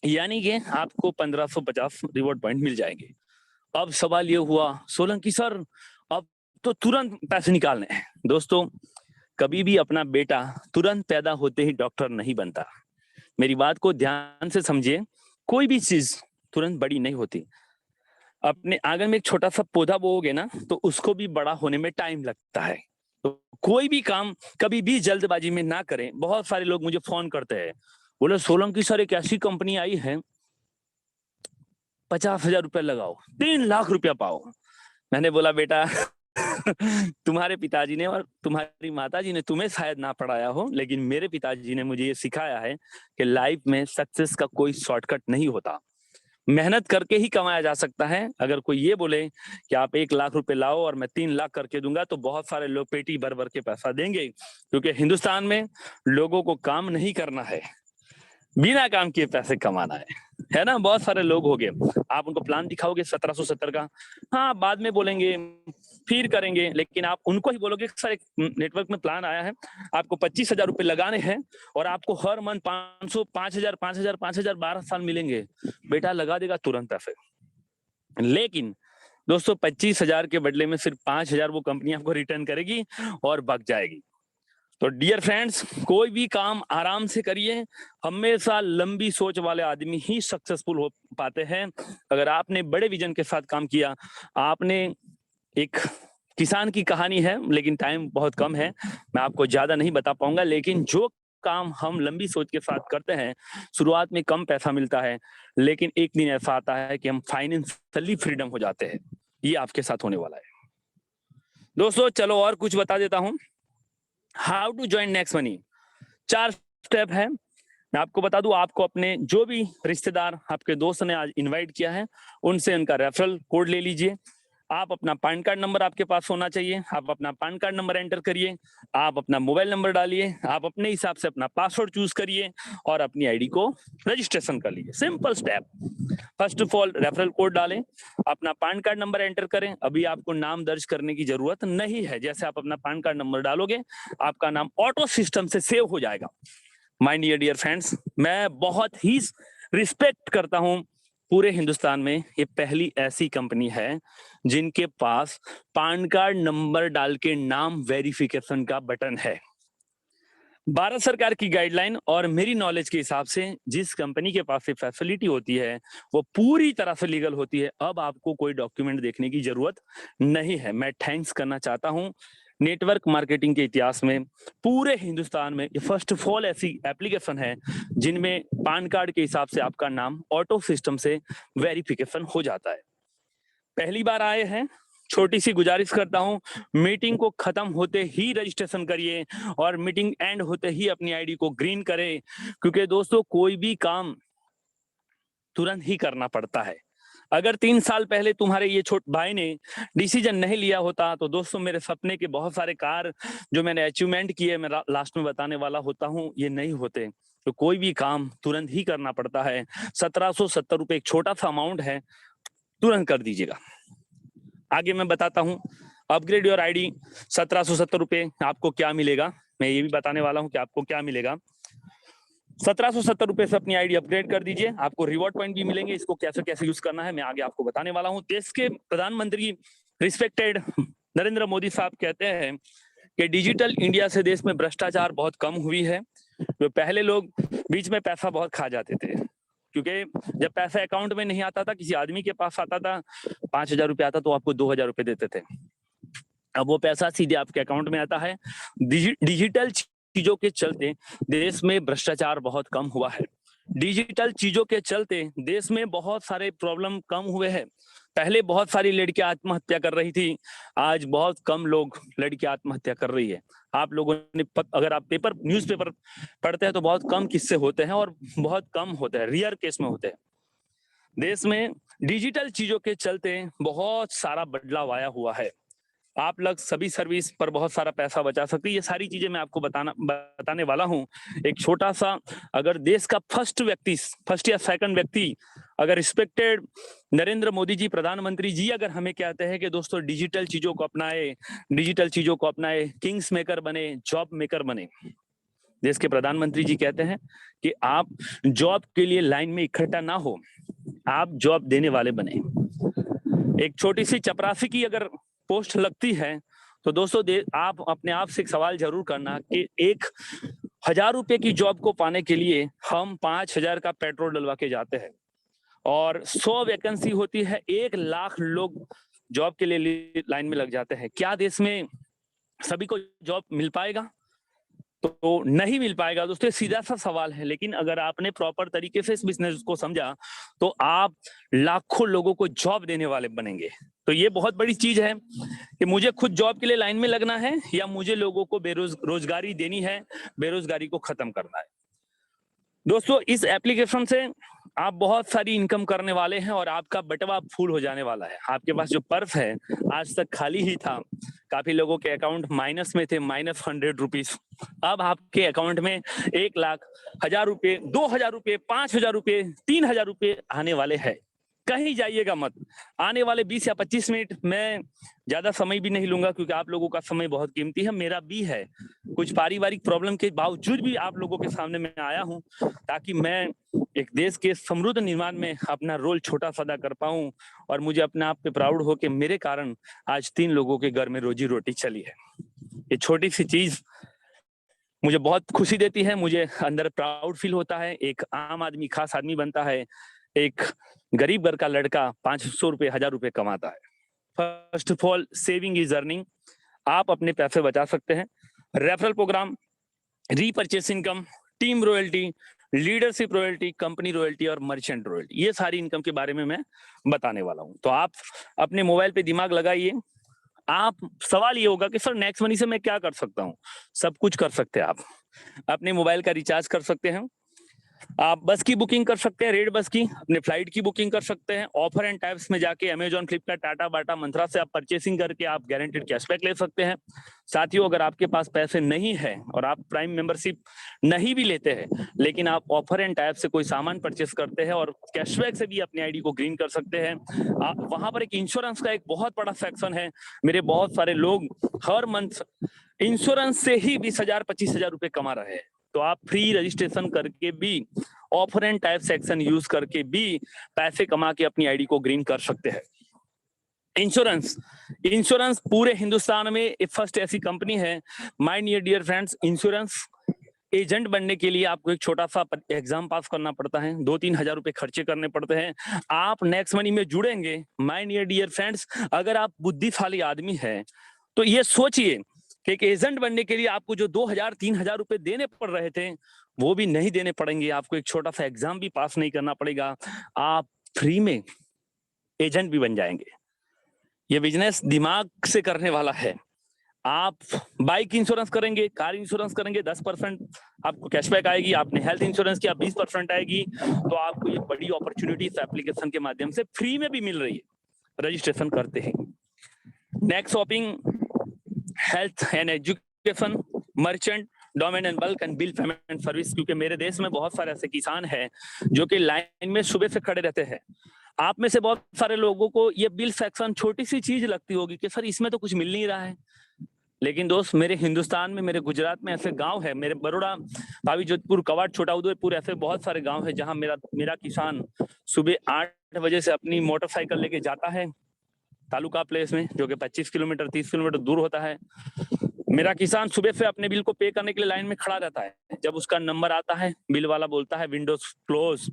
यानी कि आपको 1550 रिवॉर्ड पॉइंट मिल जाएंगे। अब सवाल ये हुआ सोलंकी सर अब तो तुरंत पैसे निकालने हैं। दोस्तों कभी भी अपना बेटा तुरंत पैदा होते ही डॉक्टर नहीं बनता। मेरी बात को ध्यान से समझिए, कोई भी चीज तुरंत बड़ी नहीं होती। अपने आंगन में एक छोटा सा पौधा बोओगे ना, तो उसको भी बड़ा होने में टाइम लगता है। तो कोई भी काम कभी भी जल्दबाजी में ना करें। बहुत सारे लोग मुझे फोन करते हैं, बोले सोलंकी सर एक ऐसी कंपनी आई है, 50,000 रुपया लगाओ 3 लाख रुपया पाओ। मैंने बोला बेटा तुम्हारे पिताजी ने और तुम्हारी माताजी ने तुम्हें शायद ना पढ़ाया हो, लेकिन मेरे पिताजी ने मुझे ये सिखाया है कि लाइफ में सक्सेस का कोई शॉर्टकट नहीं होता। मेहनत करके ही कमाया जा सकता है। अगर कोई ये बोले कि आप 1 लाख रुपए लाओ और मैं 3 लाख करके दूंगा, तो बहुत सारे लोग पेटी भर भर के पैसा देंगे, क्योंकि हिंदुस्तान में लोगों को काम नहीं करना है, बिना काम किए पैसे कमाना है ना। बहुत सारे लोग हो गए, आप उनको प्लान दिखाओगे 1770 का, हाँ बाद में बोलेंगे फिर करेंगे, लेकिन आप उनको ही बोलोगे सर एक नेटवर्क में प्लान आया है, आपको 25,000 रुपए लगाने हैं और आपको हर मंथ 500, 5,000, 5,000, 5,000 12 साल मिलेंगे। बेटा लगा देगा तुरंत पैसे। लेकिन दोस्तों 25,000 के बदले में सिर्फ 5,000 वो कंपनी आपको रिटर्न करेगी और भाग जाएगी। तो डियर फ्रेंड्स, कोई भी काम आराम से करिए। हमेशा लंबी सोच वाले आदमी ही सक्सेसफुल हो पाते हैं। अगर आपने बड़े विजन के साथ काम किया, आपने एक किसान की कहानी है, लेकिन टाइम बहुत कम है, मैं आपको ज्यादा नहीं बता पाऊंगा, लेकिन जो काम हम लंबी सोच के साथ करते हैं, शुरुआत में कम पैसा मिलता है, लेकिन एक दिन ऐसा आता है कि हम फाइनेंशियली फ्रीडम हो जाते हैं। ये आपके साथ होने वाला है। दोस्तों चलो और कुछ बता देता हूं। How to join Next Money, 4 step है। मैं आपको बता दूं, आपको अपने जो भी रिश्तेदार आपके दोस्त ने आज इनवाइट किया है, उनसे उनका रेफरल कोड ले लीजिए। आप अपना पैन कार्ड नंबर आपके पास होना चाहिए, आप अपना पैन कार्ड नंबर एंटर करिए, आप अपना मोबाइल नंबर डालिए, आप अपने हिसाब से अपना पासवर्ड चूज करिए और अपनी आईडी को रजिस्ट्रेशन कर लीजिए। Simple step. First of all referral code डालें, अपना पैन कार्ड नंबर एंटर करें। अभी आपको नाम दर्ज करने की जरूरत नहीं है। जैसे आप अपना पैन कार्ड नंबर डालोगे, आपका नाम ऑटो सिस्टम से सेव हो जाएगा। माय डियर फ्रेंड्स, मैं बहुत ही रिस्पेक्ट करता हूं, पूरे हिंदुस्तान में ये पहली ऐसी कंपनी है जिनके पास पैन कार्ड नंबर डाल के नाम वेरिफिकेशन का बटन है। भारत सरकार की गाइडलाइन और मेरी नॉलेज के हिसाब से जिस कंपनी के पास ये फैसिलिटी होती है वो पूरी तरह से लीगल होती है। अब आपको कोई डॉक्यूमेंट देखने की जरूरत नहीं है। मैं थैंक्स करना चाहता हूं, नेटवर्क मार्केटिंग के इतिहास में पूरे हिंदुस्तान में ये फर्स्ट ऑफ ऑल ऐसी एप्लीकेशन है जिनमें पैन कार्ड के हिसाब से आपका नाम ऑटो सिस्टम से वेरिफिकेशन हो जाता है। पहली बार आए हैं छोटी सी गुजारिश करता हूं, मीटिंग को खत्म होते ही रजिस्ट्रेशन करिए और मीटिंग एंड होते ही अपनी आईडी को ग्रीन करें, क्योंकि दोस्तों कोई भी काम तुरंत ही करना पड़ता है। अगर 3 साल पहले तुम्हारे ये छोटे भाई ने डिसीजन नहीं लिया होता तो दोस्तों मेरे सपने के बहुत सारे कार जो मैंने अचीवमेंट किए मैं लास्ट में बताने वाला होता हूँ, ये नहीं होते। तो कोई भी काम तुरंत ही करना पड़ता है। 1770 एक छोटा सा अमाउंट है, तुरंत कर दीजिएगा। आगे मैं बताता हूँ, अपग्रेड योर आईडी 1770 आपको क्या मिलेगा, मैं ये भी बताने वाला हूँ कि आपको क्या मिलेगा। 1770 से अपनी आईडी अपग्रेड कर दीजिए, आपको रिवॉर्ड पॉइंट भी मिलेंगे। इसको कैसे कैसे यूज करना है मैं आगे आपको बताने वाला हूँ। देश के प्रधानमंत्री रिस्पेक्टेड नरेंद्र मोदी साहब कहते हैं कि डिजिटल इंडिया से देश में भ्रष्टाचार बहुत कम हुई है। जो पहले लोग बीच में पैसा बहुत खा जाते थे, क्योंकि जब पैसा अकाउंट में नहीं आता था, किसी आदमी के पास आता था, 5,000 रुपये आता तो आपको 2,000 रुपये देते थे। अब वो पैसा सीधे आपके अकाउंट में आता है। डिजिटल चीजों के चलते देश में भ्रष्टाचार बहुत कम हुआ है। डिजिटल चीजों के चलते देश में बहुत सारे प्रॉब्लम कम हुए हैं। पहले बहुत सारी लड़कियां आत्महत्या कर रही थी, आज बहुत कम लोग लड़कियां आत्महत्या कर रही है। आप लोगों ने अगर आप न्यूज़पेपर पढ़ते हैं तो बहुत कम किस्से होते हैं और बहुत कम होते हैं, रियर केस में होते हैं। देश में डिजिटल चीजों के चलते बहुत सारा बदलाव आया हुआ है। आप लोग सभी सर्विस पर बहुत सारा पैसा बचा सकते हैं। ये सारी चीजें मैं आपको बताने वाला हूँ। एक छोटा सा, अगर देश का फर्स्ट या सेकंड व्यक्ति अगर रिस्पेक्टेड नरेंद्र मोदी जी प्रधानमंत्री जी अगर हमें कहते हैं कि दोस्तों डिजिटल चीजों को अपनाए, किंग्स मेकर बने, जॉब मेकर बने। देश के प्रधानमंत्री जी कहते हैं कि आप जॉब के लिए लाइन में इकट्ठा ना हो, आप जॉब देने वाले बने। एक छोटी सी चपरासी की अगर पोस्ट लगती है तो दोस्तों आप अपने आप से एक सवाल जरूर करना कि 1,000 रुपए की जॉब को पाने के लिए हम 5,000 का पेट्रोल डलवा के जाते हैं और 100 वैकेंसी होती है, 1,00,000 लोग जॉब के लिए लाइन में लग जाते हैं। क्या देश में सभी को जॉब मिल पाएगा? तो नहीं मिल पाएगा दोस्तों, सीधा सा सवाल है। लेकिन अगर आपने प्रॉपर तरीके से इस बिजनेस को समझा तो आप लाखों लोगों को जॉब देने वाले बनेंगे। तो ये बहुत बड़ी चीज है कि मुझे खुद जॉब के लिए लाइन में लगना है या मुझे लोगों को रोजगारी देनी है, बेरोजगारी को खत्म करना है। दोस्तों इस एप्लीकेशन से आप बहुत सारी इनकम करने वाले हैं और आपका बटवा फुल हो जाने वाला है। आपके पास जो पर्स है आज तक खाली ही था, काफी लोगों के अकाउंट माइनस में थे, -100 रुपीज। अब आपके अकाउंट में 1,00,000, 1,000 रुपये, 2,000 रुपये, 5,000 रुपये, 3,000 रुपये आने वाले हैं। कहीं जाइएगा मत। आने वाले 20 या 25 मिनट मैं ज्यादा समय भी नहीं लूंगा, क्योंकि आप लोगों का समय बहुत कीमती है, मेरा भी है। कुछ पारिवारिक प्रॉब्लम के बावजूद भी आप लोगों के सामने मैं आया हूं ताकि मैं एक देश के समृद्ध निर्माण में अपना रोल छोटा सा अदा कर पाऊं और मुझे अपने आप पे प्राउड हो कि मेरे कारण आज 3 लोगों के घर में रोजी रोटी चली है। ये छोटी सी चीज मुझे बहुत खुशी देती है, मुझे अंदर प्राउड फील होता है। एक आम आदमी खास आदमी बनता है, एक गरीब घर का लड़का 500 रुपये, 1,000 रुपये कमाता है। First of all saving is earning. आप अपने पैसे बचा सकते हैं। Referral program, repurchase income, team royalty, leadership royalty, company royalty और मर्चेंट रॉयल्टी, ये सारी इनकम के बारे में मैं बताने वाला हूं। तो आप अपने मोबाइल पे दिमाग लगाइए। आप सवाल ये होगा कि सर नेक्स्ट मनी से मैं क्या कर सकता हूं? सब कुछ कर सकते हैं आप। अपने मोबाइल का रिचार्ज कर सकते हैं, आप बस की बुकिंग कर सकते हैं, रेड बस की, अपने फ्लाइट की बुकिंग कर सकते हैं। ऑफर एंड टाइप्स में जाके अमेजॉन, फ्लिपकार्ट, टाटा, बाटा, मंत्रा से आप परचेसिंग करके आप गारंटेड कैशबैक ले सकते हैं। साथियों अगर आपके पास पैसे नहीं है और आप प्राइम मेंबरशिप नहीं भी लेते हैं, लेकिन आप ऑफर एंड टाइप से कोई सामान परचेस करते हैं और कैशबैक से भी अपनी आईडी को ग्रीन कर सकते हैं। वहां पर एक इंश्योरेंस का एक बहुत बड़ा सेक्शन है। मेरे बहुत सारे लोग हर मंथ इंश्योरेंस से ही 20,000, 25,000 रुपए कमा रहे हैं। तो आप फ्री रजिस्ट्रेशन करके भी, offer and type section use करके भी पैसे कमा के अपनी आईडी को ग्रीन कर सकते हैं। इंश्योरेंस पूरे हिंदुस्तान में फर्स्ट ऐसी कंपनी है। My dear friends, insurance agent बनने के लिए आपको एक छोटा सा एग्जाम पास करना पड़ता है, 2-3 हजार रुपए खर्चे करने पड़ते हैं। आप नेक्स्ट मनी में जुड़ेंगे। माय डियर फ्रेंड्स, अगर आप बुद्धिशाली आदमी है तो ये सोचिए कि एक एजेंट बनने के लिए आपको जो 2,000-3,000 रुपए देने पड़ रहे थे वो भी नहीं देने पड़ेंगे। आपको एक छोटा सा एग्जाम भी पास नहीं करना पड़ेगा, आप फ्री में एजेंट भी बन जाएंगे। ये बिजनेस दिमाग से करने वाला है। आप बाइक इंश्योरेंस करेंगे, कार इंश्योरेंस करेंगे, 10% आपको कैशबैक आएगी। आपने हेल्थ इंश्योरेंस किया, 20% आएगी। तो आपको ये बड़ी अपॉर्चुनिटी इस एप्लीकेशन के माध्यम से फ्री में भी मिल रही है, रजिस्ट्रेशन करते हैं। Next shopping, health and education, merchant, domain and bulk and bill payment service. क्योंकि मेरे देश में बहुत सारे ऐसे किसान हैं जो कि लाइन में सुबह से खड़े रहते हैं। आप में से बहुत सारे लोगों को ये बिल सेक्शन छोटी सी चीज लगती होगी कि सर इसमें तो कुछ मिल नहीं रहा है। लेकिन दोस्त, मेरे हिंदुस्तान में, मेरे गुजरात में ऐसे गांव है, मेरे बड़ौदा, भावी जोधपुर, कवाड़, छोटा उदयपुर, ऐसे बहुत सारे गांव है जहां मेरा किसान सुबह 8 बजे से अपनी मोटरसाइकिल लेके जाता है तालुका प्लेस में, जो कि 25 किलोमीटर 30 किलोमीटर दूर होता है। मेरा किसान सुबह से अपने बिल को पे करने के लिए लाइन में खड़ा रहता है। जब उसका नंबर आता है, बिल वाला बोलता है विंडोज क्लोज,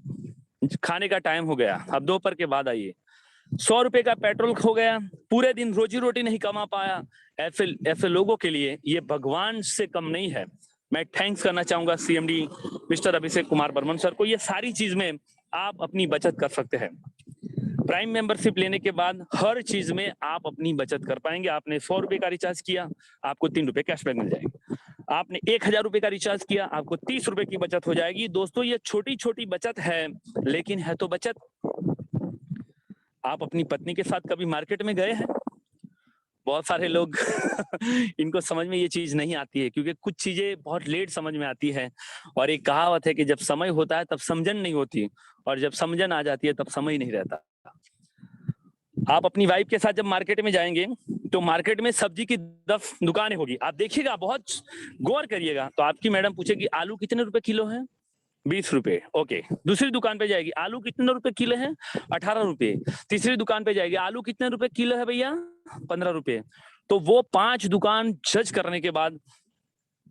खाने का टाइम हो गया, अब दोपहर के बाद आइए। 100 रुपए का पेट्रोल खो गया, पूरे दिन रोजी रोटी नहीं कमा पाया। ऐसे लोगों के लिए ये भगवान से कम नहीं है। मैं थैंक्स करना चाहूंगा CMD mister Abhishek Kumar Burman sir को। ये सारी चीज में आप अपनी बचत कर सकते हैं। प्राइम मेंबरशिप लेने के बाद हर चीज में आप अपनी बचत कर पाएंगे। आपने 100 रुपए का रिचार्ज किया, आपको 3 रुपए कैशबैक मिल जाएगी। आपने 1000 रुपए का रिचार्ज किया, आपको 30 रुपए की बचत हो जाएगी। दोस्तों, ये छोटी छोटी बचत है, लेकिन है तो बचत। आप अपनी पत्नी के साथ कभी मार्केट में गए हैं? बहुत सारे लोग इनको समझ में ये चीज नहीं आती है, क्योंकि कुछ चीजें बहुत लेट समझ में आती है। और एक कहावत है कि जब समय होता है तब समझन नहीं होती, और जब समझन आ जाती है तब समय नहीं रहता। आप अपनी वाइफ के साथ जब मार्केट में जाएंगे तो मार्केट में सब्जी की 10 दुकानें होगी। आप देखिएगा, बहुत गौर करिएगा, तो आपकी मैडम पूछेगी आलू कितने रुपए किलो है? 20 रुपए। ओके। दूसरी दुकान पे जाएगी, आलू कितने रुपए किलो है? 18 रुपए। तीसरी दुकान पे जाएगी, आलू कितने रुपए किलो है भैया? 15 रुपए। तो वो 5 दुकान जज करने के बाद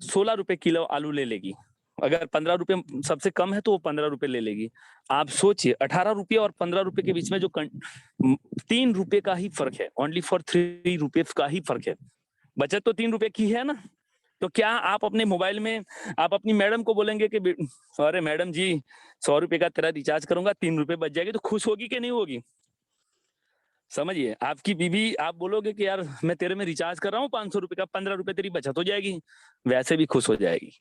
16 रुपए किलो आलू ले लेगी। अगर 15 रुपए सबसे कम है तो वो 15 रुपए ले लेगी। आप सोचिए, 18 रुपए और 15 रुपए के बीच में जो 3 रुपए का ही फर्क है, ओनली फॉर 3 रुपए का ही फर्क है। बचत तो 3 रुपए की है ना। तो क्या आप अपने मोबाइल में आप अपनी मैडम को बोलेंगे कि अरे मैडम जी, 100 रुपए का तेरा रिचार्ज करूंगा, 3 रुपए बच जाएगी, तो खुश होगी कि नहीं होगी? समझिए, आपकी बीवी, आप बोलोगे कि यार मैं तेरे में रिचार्ज कर रहा हूँ 500 रुपए का, 15 रुपए तेरी बचत हो जाएगी, वैसे भी खुश हो जाएगी।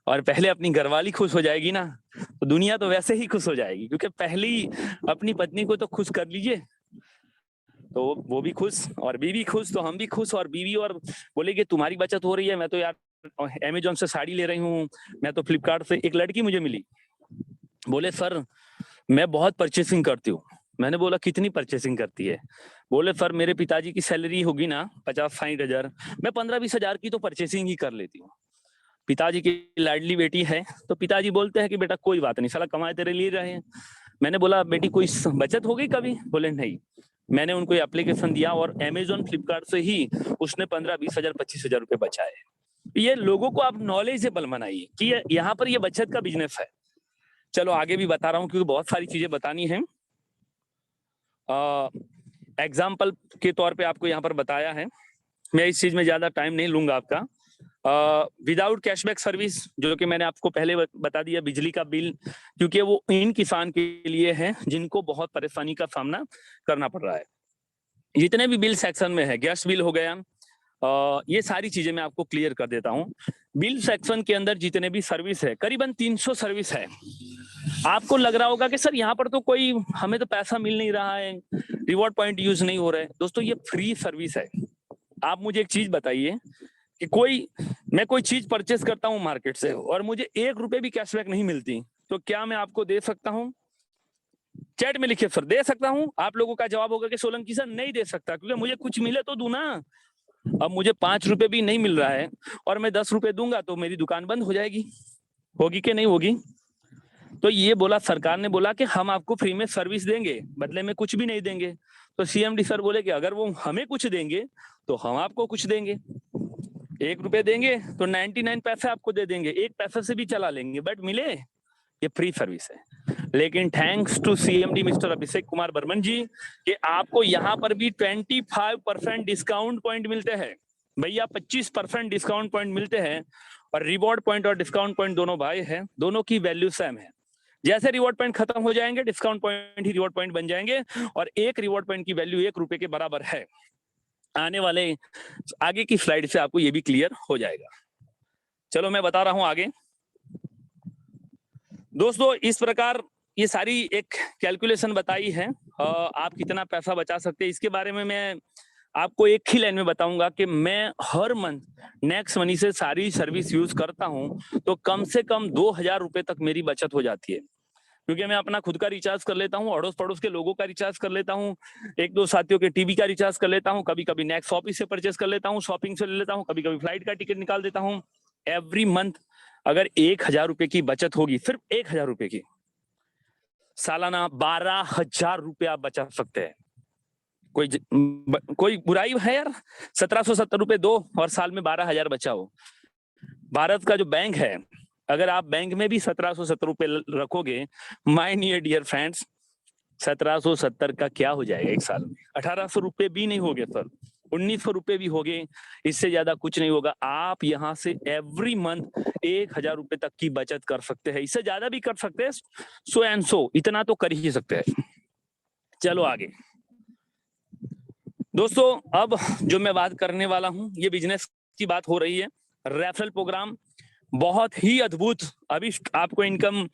और पहले अपनी घरवाली खुश हो जाएगी ना, तो दुनिया तो वैसे ही खुश हो जाएगी। क्योंकि पहली अपनी पत्नी को तो खुश कर लीजिए, तो वो भी खुश और बीवी खुश, तो हम भी खुश। और बीवी और बोलेगी तुम्हारी बचत हो रही है, मैं तो यार अमेजोन से साड़ी ले रही हूँ, मैं तो फ्लिपकार्ट से। एक लड़की मुझे मिली, बोले सर मैं बहुत परचेसिंग करती हूँ। मैंने बोला कितनी परचेसिंग करती है? बोले सर मेरे पिताजी की सैलरी होगी ना 50-60 हजार, मैं 15-20 हजार की तो परचेसिंग ही कर लेती हूँ। पिताजी की लाडली बेटी है, तो पिताजी बोलते हैं कि बेटा कोई बात नहीं, साला कमाए तेरे लिए रहे हैं। मैंने बोला बेटी कोई बचत हो गई कभी? बोले नहीं। मैंने उनको एप्लीकेशन दिया और अमेजोन फ्लिपकार्ट से ही उसने 15-20 हजार 25 हजार रुपए बचाए। ये लोगों को आप नॉलेजेबल बनाइए कि यहाँ पर ये बचत का बिजनेस है। चलो आगे भी बता रहा हूँ, क्योंकि बहुत सारी चीजें बतानी है। एग्जाम्पल के तौर पे आपको यहाँ पर बताया है। मैं इस चीज में ज्यादा टाइम नहीं लूंगा आपका। विदाउट कैशबैक सर्विस, जो कि मैंने आपको पहले बता दिया, बिजली का बिल, क्योंकि वो इन किसान के लिए है जिनको बहुत परेशानी का सामना करना पड़ रहा है। जितने भी बिल सेक्शन में है, गैस बिल हो गया, ये सारी चीजें मैं आपको क्लियर कर देता हूँ। बिल सेक्शन के अंदर जितने भी सर्विस है, करीबन 300 सर्विस है। आपको लग रहा होगा कि सर यहाँ पर तो कोई हमें तो पैसा मिल नहीं रहा है, रिवॉर्ड पॉइंट यूज नहीं हो रहा है। दोस्तों ये फ्री सर्विस है। आप मुझे एक चीज बताइए कि मैं कोई चीज परचेस करता हूँ मार्केट से और मुझे 1 रुपए भी कैशबैक नहीं मिलती, तो क्या मैं आपको दे सकता हूँ? चैट में लिखिए सर, दे सकता हूँ। आप लोगों का जवाब होगा कि सोलंकी सर नहीं दे सकता, क्योंकि मुझे कुछ मिले तो दूं ना। अब मुझे 5 रुपए भी नहीं मिल रहा है और मैं 10 रुपए दूंगा तो मेरी दुकान बंद हो जाएगी। होगी कि नहीं होगी? तो ये बोला, सरकार ने बोला कि हम आपको फ्री में सर्विस देंगे, बदले में कुछ भी नहीं देंगे। तो सीएमडी सर बोले कि अगर वो हमें कुछ देंगे तो हम आपको कुछ देंगे। 1 रुपए देंगे तो 99 पैसे आपको दे देंगे, 1 पैसे से भी चला लेंगे, बट मिले ये फ्री सर्विस है। लेकिन thanks to CMD mister Abhishek Kumar Burman जी कि आपको यहाँ पर भी 25% डिस्काउंट पॉइंट मिलते हैं। भैया 25% डिस्काउंट पॉइंट मिलते हैं। और रिवॉर्ड पॉइंट और डिस्काउंट पॉइंट दोनों भाई हैं, दोनों की वैल्यू सेम है। जैसे रिवॉर्ड पॉइंट खत्म हो जाएंगे, डिस्काउंट पॉइंट ही रिवॉर्ड पॉइंट बन जाएंगे, और एक रिवॉर्ड पॉइंट की वैल्यू 1 रुपए के बराबर है। आने वाले आगे की स्लाइड से आपको ये भी क्लियर हो जाएगा। चलो मैं बता रहा हूं आगे। दोस्तों इस प्रकार ये सारी एक कैलकुलेशन बताई है, आप कितना पैसा बचा सकते हैं इसके बारे में मैं आपको एक ही लाइन में बताऊंगा कि मैं हर मंथ नेक्स्ट मनी से सारी सर्विस यूज करता हूं तो कम से कम 2000 रुपए तक मेरी बचत हो जाती है, क्योंकि मैं अपना खुद का रिचार्ज कर लेता हूँ, अड़ोस पड़ोस के लोगों का रिचार्ज कर लेता हूँ, एक दो साथियों के टीवी का रिचार्ज कर लेता हूँ, कभी कभी नेक्स्ट ऑफिस से परचेस कर लेता हूँ, शॉपिंग से ले लेता हूँ, कभी कभी फ्लाइट का टिकट निकाल देता हूँ। एवरी मंथ अगर 1000 रुपए की बचत होगी, सिर्फ 1000 रुपए की, सालाना 12,000 रुपए आप बचा सकते हैं। कोई बुराई है यार? 1770 रुपए दो और साल में 12,000 बचाओ। भारत का जो बैंक है, अगर आप बैंक में भी 1770 रुपए रखोगे, माय डियर फ्रेंड्स, 1770 का क्या हो जाएगा एक साल में? 1800 रुपए भी नहीं होगे सर, 1900 रुपए भी होगे, इससे ज्यादा कुछ नहीं होगा। आप यहाँ से एवरी मंथ 1000 रुपए तक की बचत कर सकते हैं, इससे ज्यादा भी कर सकते हैं, सो एंड सो इतना तो कर ही सकते हैं। चलो आगे दोस्तों, अब जो मैं बात करने वाला हूं ये बिजनेस की बात हो रही है। रेफरल प्रोग्राम बहुत ही अद्भुत, अभी आपको इनकम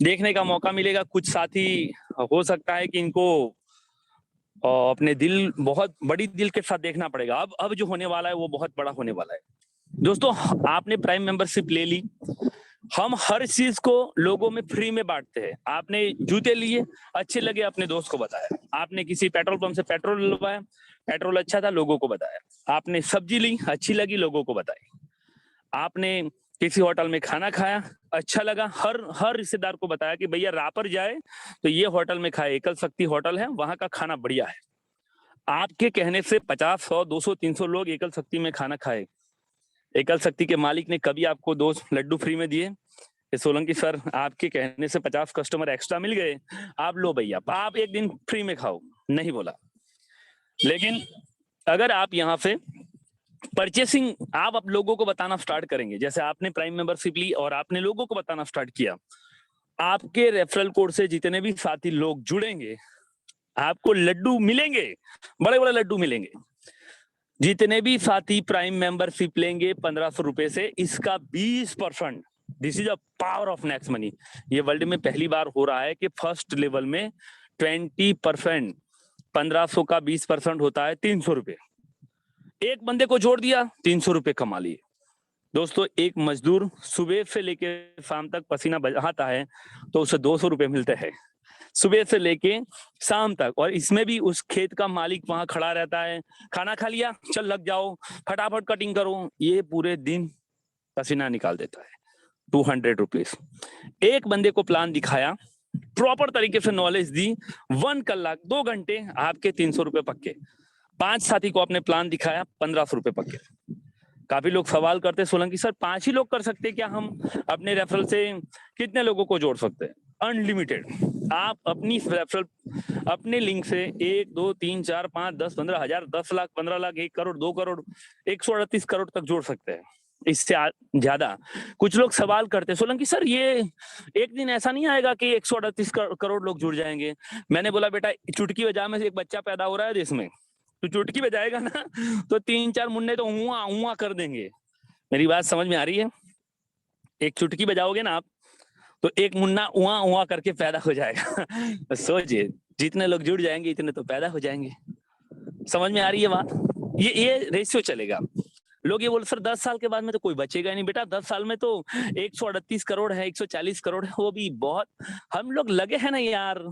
देखने का मौका मिलेगा। कुछ साथी हो सकता है कि इनको अपने दिल, बहुत बड़ी दिल के साथ देखना पड़ेगा। अब जो होने वाला है वो बहुत बड़ा होने वाला है। दोस्तों आपने प्राइम मेंबरशिप ले ली, हम हर चीज को लोगों में फ्री में बांटते हैं। आपने जूते लिए, अच्छे लगे, अपने दोस्त को बताया। आपने किसी पेट्रोल पंप से पेट्रोल लगवाया, पेट्रोल अच्छा था, लोगों को बताया। आपने सब्जी ली, अच्छी लगी, लोगों को बताई। आपने किसी होटल में खाना खाया, अच्छा लगा, हर रिश्तेदार को बताया कि भैया रापर जाए तो ये होटल में खाए, एकल शक्ति होटल है, वहां का खाना बढ़िया है। आपके कहने से 50, 100, 200, 300 लोग एकल शक्ति में खाना खाए। एकल शक्ति के मालिक ने कभी आपको 2 लड्डू फ्री में दिए? सोलंकी सर आपके कहने से 50 कस्टमर एक्स्ट्रा मिल गए, आप लो भैया, आप एक दिन फ्री में खाओ, नहीं बोला। लेकिन अगर आप यहाँ से परचेसिंग आप लोगों को बताना स्टार्ट करेंगे, जैसे आपने प्राइम मेंबरशिप ली और आपने लोगों को बताना स्टार्ट किया, आपके रेफरल कोड से जितने भी साथी लोग जुड़ेंगे, आपको लड्डू मिलेंगे, बड़े बड़े लड्डू मिलेंगे। जितने भी साथी प्राइम मेंबरशिप लेंगे 1500 रुपए से, इसका 20%, this is a power of Next money. ये वर्ल्ड में पहली बार हो रहा है कि फर्स्ट लेवल में 20%, 1500 का 20% होता है 300 रुपए। एक बंदे को जोड़ दिया, 300 रुपए कमा लिए। दोस्तों एक मजदूर सुबह से लेके शाम तक पसीना बहाता है तो उसे 200 रुपए मिलते हैं, सुबह से लेके शाम तक। और इसमें भी उस खेत का मालिक वहां खड़ा रहता है, खाना खा लिया, चल लग जाओ, फटाफट कटिंग करो, ये पूरे दिन पसीना निकाल देता है। 200 रुपीज। एक बंदे को प्लान दिखाया, प्रॉपर तरीके से नॉलेज दी, 1 कलाक 2 घंटे, आपके 300 रुपए पक्के। 5 साथी को आपने प्लान दिखाया, 1500 रुपए पक्के। काफी लोग सवाल करते सोलंकी सर 5 ही लोग कर सकते हैं क्या? हम अपने रेफरल से कितने लोगों को जोड़ सकते हैं? अनलिमिटेड। आप अपनी रेफरल, अपने लिंक से 1, 2, 3, 4, 5, 10, 15 हजार, 10 लाख, 15 लाख, 1 करोड़, 2 करोड़, 138 करोड़ तक जोड़ सकते हैं, इससे ज्यादा। कुछ लोग सवाल करते सोलंकी सर ये एक दिन ऐसा नहीं आएगा कि 138 करोड़ लोग जुड़ जाएंगे? मैंने बोला बेटा चुटकी बजा में से एक बच्चा पैदा हो रहा है देश में, तो चुटकी बजाएगा ना तो 3-4 मुन्ने तो हुआ हुआ कर देंगे। मेरी बात समझ में आ रही है? एक चुटकी बजाओगे ना आप तो एक मुन्ना उआ उआ करके पैदा हो जाएगा। तो सोचिए जितने लोग जुड़ जाएंगे इतने तो पैदा हो जाएंगे। समझ में आ रही है बात? ये रेशियो चलेगा। लोग ये बोल सर 10 साल के बाद में तो कोई बचेगा ही नहीं। बेटा 10 साल में तो 138 करोड़ है, 140 करोड़ है, वो भी बहुत हम लोग लगे हैं ना यार।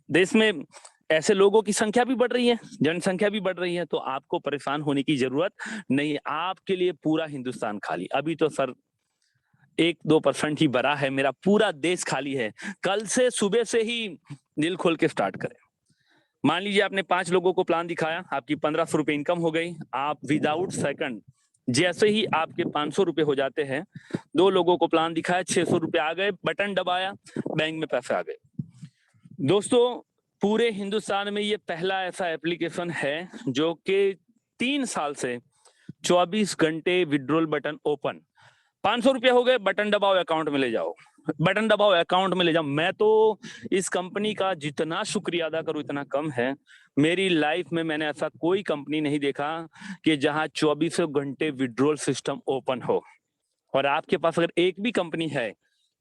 देश में ऐसे लोगों की संख्या भी बढ़ रही है, जनसंख्या भी बढ़ रही है, तो आपको परेशान होने की जरूरत नहीं है। आपके लिए पूरा हिंदुस्तान खाली। अभी तो सर 1-2% ही भरा है, मेरा पूरा देश खाली है। कल से सुबह से ही दिल खोल के स्टार्ट करें। मान लीजिए आपने 5 लोगों को प्लान दिखाया, आपकी 1500 रुपए इनकम हो गई। आप विदाउट सेकंड जैसे ही आपके 500 रुपए हो जाते हैं, 2 लोगों को प्लान दिखाया, 600 रुपए आ गए, बटन दबाया, बैंक में पैसे आ गए। दोस्तों पूरे हिंदुस्तान में ये पहला ऐसा एप्लीकेशन है जो कि 3 साल से 24 घंटे विड्रॉल बटन ओपन, ₹500 हो गए, बटन दबाओ अकाउंट में ले जाओ, बटन दबाओ अकाउंट में ले जाओ। मैं तो इस कंपनी का जितना शुक्रिया अदा करूं इतना कम है। मेरी लाइफ में मैंने ऐसा कोई कंपनी नहीं देखा कि जहां 24 घंटे विड्रॉल सिस्टम ओपन हो। और आपके पास अगर एक भी कंपनी है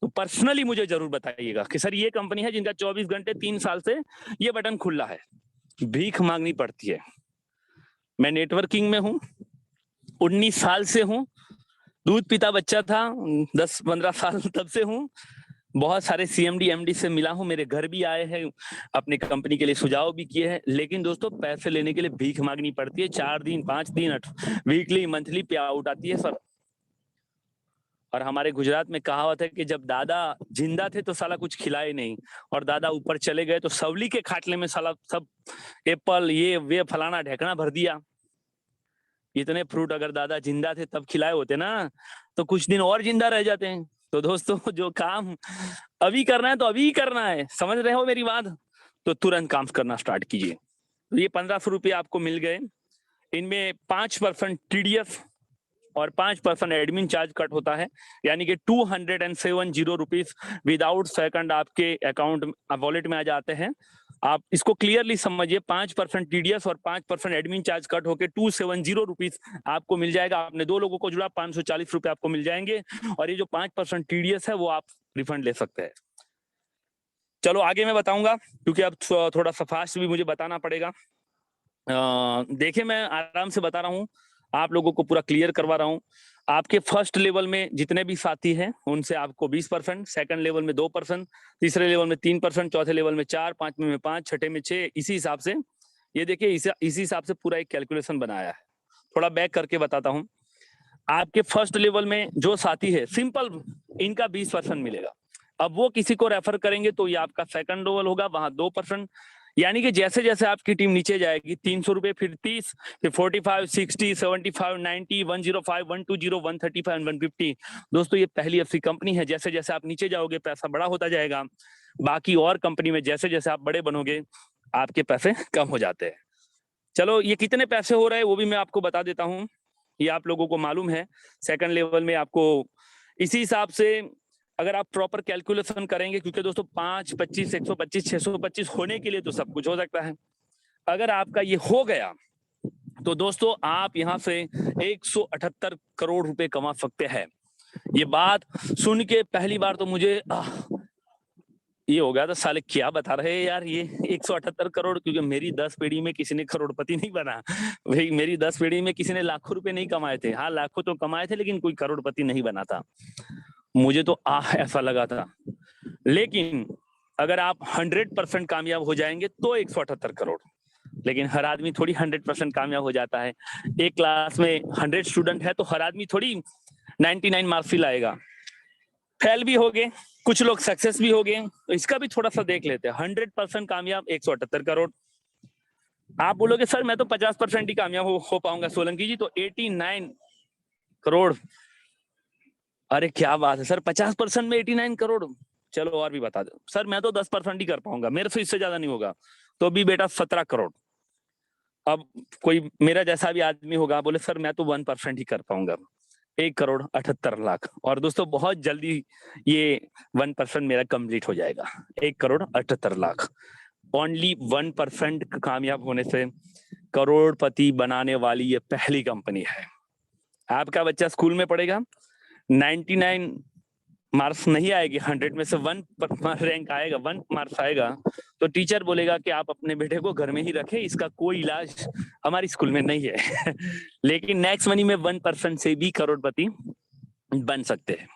तो पर्सनली मुझे जरूर बताइएगा कि सर ये कंपनी है जिनका 24 घंटे 3 साल से ये बटन खुला है। भीख मांगनी पड़ती है। मैं नेटवर्किंग में हूं, 19 साल से हूं, दूध पीता बच्चा था, 10-15 साल तब से हूं। बहुत सारे सीएमडी एमडी से मिला हूं, मेरे घर भी आए हैं, अपनी कंपनी के लिए सुझाव भी किए हैं। लेकिन दोस्तों पैसे लेने के लिए भीख मांगनी पड़ती है। 4 दिन 5 दिन वीकली मंथली पे आउट आती है सर। और हमारे गुजरात में कहावत है कि जब दादा जिंदा थे तो साला कुछ खिलाए नहीं, और दादा ऊपर चले गए तो सवली के खाटले में साला सब एप्पल ये वे फलाना ढेकना भर दिया। इतने फ्रूट अगर दादा जिंदा थे तब खिलाए होते ना तो कुछ दिन और जिंदा रह जाते हैं। तो दोस्तों जो काम अभी करना है तो अभी करना है, समझ रहे हो मेरी बात? तो तुरंत काम करना स्टार्ट कीजिए। तो ये 1500 आपको मिल गए। इनमें 5% टीडीएस और 5% एडमिन चार्ज कट होता है, यानी कि 270 रुपीज विदाउट सेकंड आपके अकाउंट वॉलेट में आ जाते हैं। आप इसको क्लियरली समझिए, 5% टीडीएस और 5% एडमिन चार्ज कट होके 270 रुपीज आपको मिल जाएगा। आपने 2 लोगों को जुड़ा, 540 रुपए आपको मिल जाएंगे। और ये जो 5% टीडीएस है वो आप रिफंड ले सकते हैं। चलो आगे मैं बताऊंगा, क्योंकि अब थोड़ा सा फास्ट भी मुझे बताना पड़ेगा। देखिए मैं आराम से बता रहा हूँ, आप लोगों को पूरा क्लियर करवा रहा हूँ। आपके फर्स्ट लेवल में जितने भी साथी हैं उनसे आपको 20%, सेकंड लेवल में 2%, तीसरे लेवल में 3%, चौथे लेवल में 4, पांचवें में 5, छठे में 6, इसी हिसाब से। ये देखिए इसी हिसाब से पूरा एक कैलकुलेशन बनाया है। थोड़ा बैक करके बताता हूँ। आपके फर्स्ट लेवल में जो साथी है सिंपल, इनका 20% मिलेगा। अब वो किसी को रेफर करेंगे तो ये आपका सेकंड लेवल होगा, वहां 2%। यानी कि जैसे जैसे आपकी टीम नीचे जाएगी, 300 रुपए, फिर 30, फिर 45, 60, 75, 90, 105, 120, 135 150। दोस्तों ये पहली ऐसी कंपनी है, जैसे जैसे आप नीचे जाओगे पैसा बड़ा होता जाएगा। बाकी और कंपनी में जैसे जैसे आप बड़े बनोगे आपके पैसे कम हो जाते हैं। चलो ये कितने पैसे हो रहे हैं वो भी मैं आपको बता देता हूँ, ये आप लोगों को मालूम है। सेकंड लेवल में आपको इसी हिसाब से अगर आप प्रॉपर कैलकुलेशन करेंगे, क्योंकि दोस्तों 5, 25, 125, 625 होने के लिए तो सब कुछ हो सकता है। अगर आपका ये हो गया तो दोस्तों आप यहाँ से 178 करोड़ रुपए कमा सकते हैं। ये बात सुन के पहली बार तो मुझे ये हो गया था, साले क्या बता रहे हैं यार ये 178 करोड़, क्योंकि मेरी 10 पीढ़ी में किसी ने करोड़पति नहीं बना भाई। मेरी 10 पीढ़ी में किसी ने लाखों रुपए नहीं कमाए थे। हाँ लाखों तो कमाए थे, लेकिन कोई करोड़पति नहीं बना था। मुझे तो ऐसा लगा था। लेकिन अगर आप 100% कामयाब हो जाएंगे तो 178 करोड़। लेकिन हर आदमी थोड़ी 100% कामयाब हो जाता है। एक क्लास में 100 स्टूडेंट है तो हर आदमी थोड़ी 99 मार्क्स ही लाएगा। फेल भी हो गए, कुछ लोग सक्सेस भी हो गए, तो इसका भी थोड़ा सा देख लेते हैं। 100% कामयाब 178 करोड़। आप बोलोगे सर मैं तो 50% ही कामयाब हो पाऊंगा सोलंकी जी, तो 89 करोड़। अरे क्या बात है सर, 50% में 89 करोड़। चलो और भी बता दो सर, मैं तो 10% ही कर पाऊंगा, मेरे से इससे ज्यादा नहीं होगा। तो भी बेटा 17 करोड़। अब कोई मेरा जैसा भी आदमी होगा बोले सर मैं तो 1% ही कर पाऊंगा, 1,78,00,000। और दोस्तों बहुत जल्दी ये 1% मेरा कंप्लीट हो जाएगा। 1,78,00,000। ओनली 1% कामयाब होने से करोड़पति बनाने वाली ये पहली कंपनी है। आपका बच्चा स्कूल में पढ़ेगा, 99 मार्क्स नहीं आएगी, 100 में से 1 रैंक आएगा, 1 मार्क्स आएगा, तो टीचर बोलेगा कि आप अपने बेटे को घर में ही रखें, इसका कोई इलाज हमारी स्कूल में नहीं है लेकिन नेक्स्ट मनी में 1% से भी करोड़पति बन सकते हैं।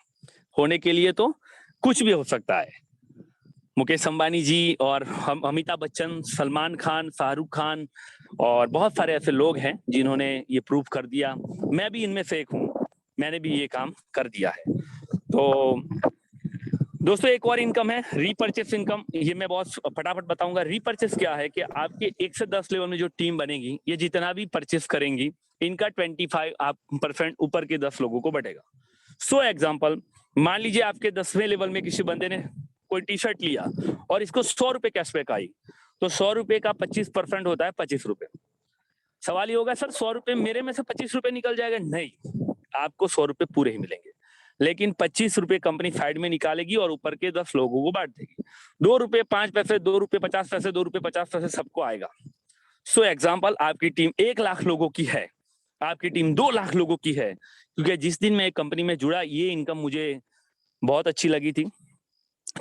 होने के लिए तो कुछ भी हो सकता है। मुकेश अंबानी जी और अमिताभ बच्चन, सलमान खान, शाहरुख खान और बहुत सारे ऐसे लोग हैं जिन्होंने ये प्रूव कर दिया। मैं भी इनमें से एक हूँ, मैंने भी ये काम कर दिया है। तो दोस्तों एक और इनकम है रीपर्चेस इनकम। ये मैं बहुत फटाफट बताऊंगा। रीपर्चेस क्या है कि आपके 1 से 10 लेवल में जो टीम बनेगी, ये जितना भी परचेस करेंगी, इनका 25% ऊपर के 10 लोगों को बढ़ेगा। सो एग्जाम्पल, मान लीजिए आपके 10वें लेवल में किसी बंदे ने कोई टी शर्ट लिया और इसको 100 रुपए कैशबैक आई, तो 100 रुपए का 25% होता है 25 रुपए। सवाल ये होगा सर 100 रुपए मेरे में से 25 रुपए निकल जाएगा? नहीं, आपको 100 रुपए पूरे ही मिलेंगे। लेकिन 25 रुपए कंपनी साइड में निकालेगी और ऊपर के 10 लोगों को बांट देगी। 2 रुपए 5 पैसे, 2 रुपए 50 पैसे, 2 रुपए 50 पैसे सबको आएगा। सो एग्जाम्पल, आपकी टीम 1 लाख लोगों की है, आपकी टीम 2 लाख लोगों की है, क्योंकि जिस दिन मैं एक कंपनी में जुड़ा ये इनकम मुझे बहुत अच्छी लगी थी,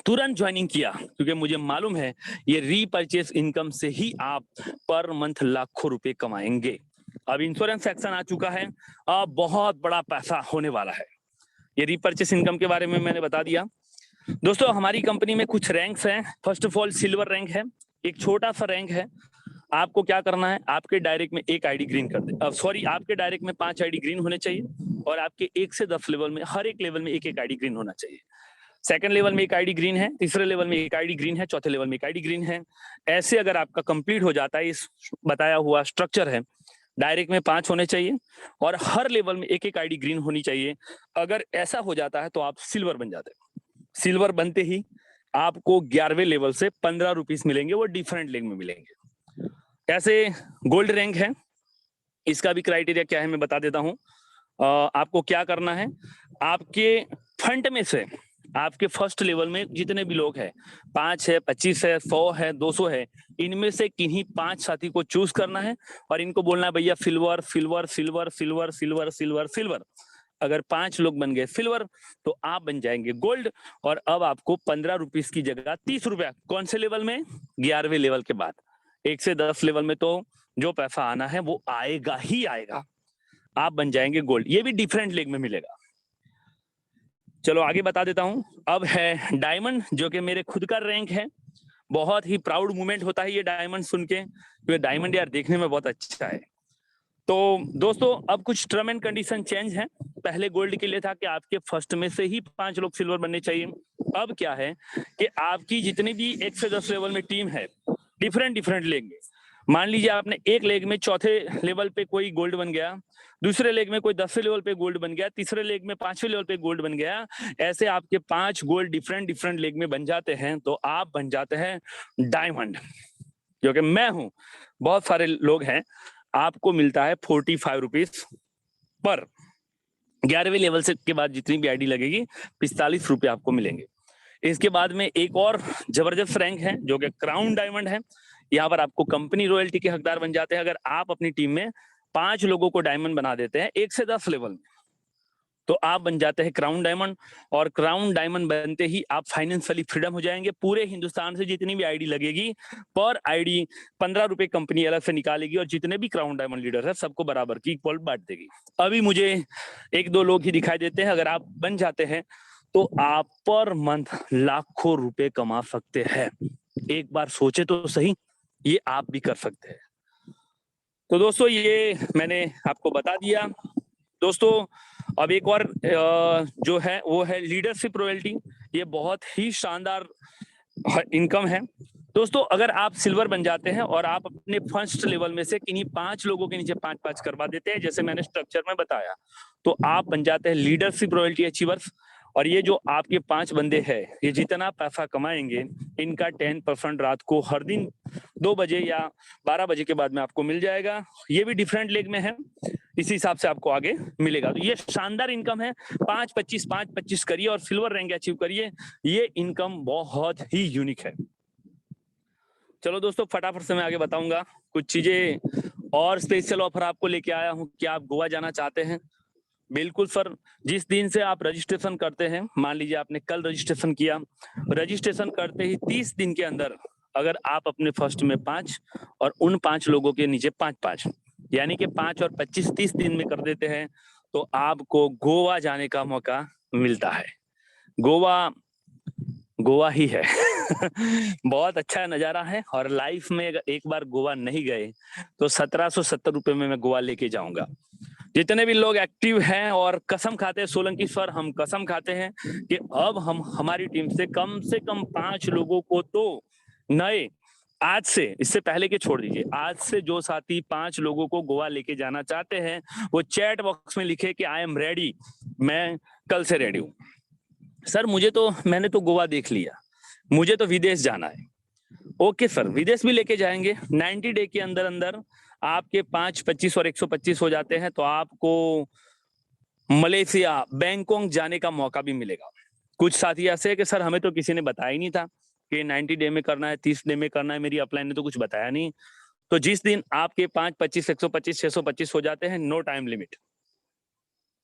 तुरंत ज्वाइनिंग किया, क्योंकि मुझे मालूम है ये रीपरचेस इनकम से ही आप पर मंथ लाखों रुपए कमाएंगे। अब इंश्योरेंस सेक्शन आ चुका है, अब बहुत बड़ा पैसा होने वाला है। ये रीपरचेस इनकम के बारे में मैंने बता दिया। दोस्तों, हमारी कंपनी में कुछ रैंक्स हैं। First of all silver rank है, एक छोटा सा रैंक है। आपको क्या करना है, आपके डायरेक्ट में एक आईडी ग्रीन कर दे, सॉरी, आपके डायरेक्ट में 5 आईडी ग्रीन होने चाहिए और आपके 1 से 10 लेवल में हर एक लेवल में एक एक आईडी ग्रीन होना चाहिए। सेकंड लेवल में एक आईडी ग्रीन है, तीसरे लेवल में एक आईडी ग्रीन है, चौथे लेवल में एक आईडी ग्रीन है। ऐसे अगर आपका कंप्लीट हो जाता है, इस बताया हुआ स्ट्रक्चर है, डायरेक्ट में 5 होने चाहिए और हर लेवल में एक एक आईडी ग्रीन होनी चाहिए। अगर ऐसा हो जाता है तो आप सिल्वर बन जाते हैं। सिल्वर बनते ही आपको 11वें लेवल से 15 रुपीस मिलेंगे, वो डिफरेंट लेग में मिलेंगे। ऐसे गोल्ड रैंक है, इसका भी क्राइटेरिया क्या है मैं बता देता हूं। आपको क्या करना है, आपके फंड में से आपके फर्स्ट लेवल में जितने भी लोग हैं, 5 है, 25 है, 100 है, 200 है, इनमें से किन्हीं 5 साथी को चूज करना है और इनको बोलना है भैया silver silver silver silver silver silver silver. अगर 5 लोग बन गए सिल्वर तो आप बन जाएंगे गोल्ड। और अब आपको 15 रुपीस की जगह 30 रुपया, कौन से लेवल में, 11वें लेवल के बाद। 1 से 10 लेवल में तो जो पैसा आना है वो आएगा ही आएगा, आप बन जाएंगे गोल्ड। ये भी डिफरेंट लेग में मिलेगा। चलो आगे बता देता हूं। अब है डायमंड, जो कि मेरे खुद का रैंक है। बहुत ही प्राउड मोमेंट होता है ये डायमंड सुन के, क्योंकि डायमंड यार देखने में बहुत अच्छा है। तो दोस्तों, अब कुछ टर्म एंड कंडीशन चेंज है। पहले गोल्ड के लिए था कि आपके फर्स्ट में से ही 5 लोग सिल्वर बनने चाहिए। अब क्या है कि आपकी जितनी भी 1 से 10 लेवल में टीम है, डिफरेंट लेग में, मान लीजिए आपने एक लेग में चौथे लेवल पे कोई गोल्ड बन गया, दूसरे लेग में कोई 10वें लेवल पे गोल्ड बन गया, तीसरे लेग में 5वें लेवल पे गोल्ड बन गया, ऐसे आपके 5 गोल्ड डिफरेंट लेग में बन जाते हैं, तो आप बन जाते हैं डायमंड, जो कि मैं हूं। बहुत सारे लोग हैं, आपको मिलता है 45 रुपीस पर। 11वें लेवल से के बाद जितनी भी आईडी लगेगी 45 रुपए आपको मिलेंगे। इसके बाद में एक और जबरदस्त रैंक है जो कि क्राउन डायमंड है। यहाँ पर आपको कंपनी रॉयल्टी के हकदार बन जाते हैं अगर आप अपनी टीम में 5 लोगों को डायमंड बना देते हैं 1 से 10 लेवल में, तो आप बन जाते हैं क्राउन डायमंड। और क्राउन डायमंड बनते ही आप फाइनेंशियली फ्रीडम हो जाएंगे। पूरे हिंदुस्तान से जितनी भी आईडी लगेगी, पर आईडी 15 रुपए कंपनी अलग से निकालेगी और जितने भी क्राउन डायमंड लीडर है सबको बराबर की इक्वल बांट देगी। अभी मुझे 1-2 लोग ही दिखाई देते हैं। अगर आप बन जाते हैं तो आप पर मंथ लाखों रुपए कमा सकते हैं। एक बार सोचे तो सही, ये आप भी कर सकते हैं। तो दोस्तों, ये मैंने आपको बता दिया। दोस्तों, अब एक और जो है वो है लीडरशिप रॉयल्टी। ये बहुत ही शानदार इनकम है। दोस्तों, अगर आप सिल्वर बन जाते हैं और आप अपने फर्स्ट लेवल में से किन्हीं 5 लोगों के नीचे 5-5 करवा देते हैं, जैसे मैंने स्ट्रक्चर में बताया, तो आप बन जाते हैं लीडरशिप रॉयल्टी अचीवर्स। और ये जो आपके 5 बंदे हैं, ये जितना पैसा कमाएंगे, इनका 10% रात को हर दिन 2 बजे या 12 बजे के बाद में आपको मिल जाएगा। ये भी डिफरेंट लेग में है, इसी हिसाब से आपको आगे मिलेगा। तो ये शानदार इनकम है। 5-25 करिए और सिल्वर रैंक अचीव करिए। ये इनकम बहुत ही यूनिक है। चलो दोस्तों, फटाफट से मैं आगे बताऊंगा कुछ चीजें। और स्पेशल ऑफर आपको लेके आया हूं। क्या आप गोवा जाना चाहते हैं? बिल्कुल सर, जिस दिन से आप रजिस्ट्रेशन करते हैं, मान लीजिए आपने कल रजिस्ट्रेशन किया, रजिस्ट्रेशन करते ही 30 दिन के अंदर अगर आप अपने फर्स्ट में 5 और उन 5 लोगों के नीचे 5-5, यानी कि 5 और 25 30 दिन में कर देते हैं, तो आपको गोवा जाने का मौका मिलता है। गोवा ही है। बहुत अच्छा नजारा है। और लाइफ में अगर एक बार गोवा नहीं गए तो 1770 रुपए में मैं गोवा लेके जाऊंगा। जितने भी लोग एक्टिव हैं और कसम खाते हैं, सोलंकी सर हम कसम खाते हैं कि अब हम हमारी टीम से कम 5 लोगों को तो नए, आज से, इससे पहले के छोड़ दीजिए, आज से जो साथी 5 लोगों को गोवा लेके जाना चाहते हैं, वो चैट बॉक्स में लिखे कि आई एम रेडी, मैं कल से रेडी हूं। सर मैंने तो गोवा देख लिया, मुझे तो विदेश जाना है। ओके सर, विदेश भी लेके जाएंगे। 90 डे के अंदर अंदर आपके 5, 25 और 125 हो जाते हैं, तो आपको मलेशिया, बैंकॉक जाने का मौका भी मिलेगा। कुछ साथी ऐसे हैं कि सर हमें तो किसी ने बताया ही नहीं था कि 90 डे में करना है, 30 डे में करना है, मेरी अपलाइन ने तो कुछ बताया नहीं। तो जिस दिन आपके 5, 25, 125, 625 हो जाते हैं, नो टाइम लिमिट।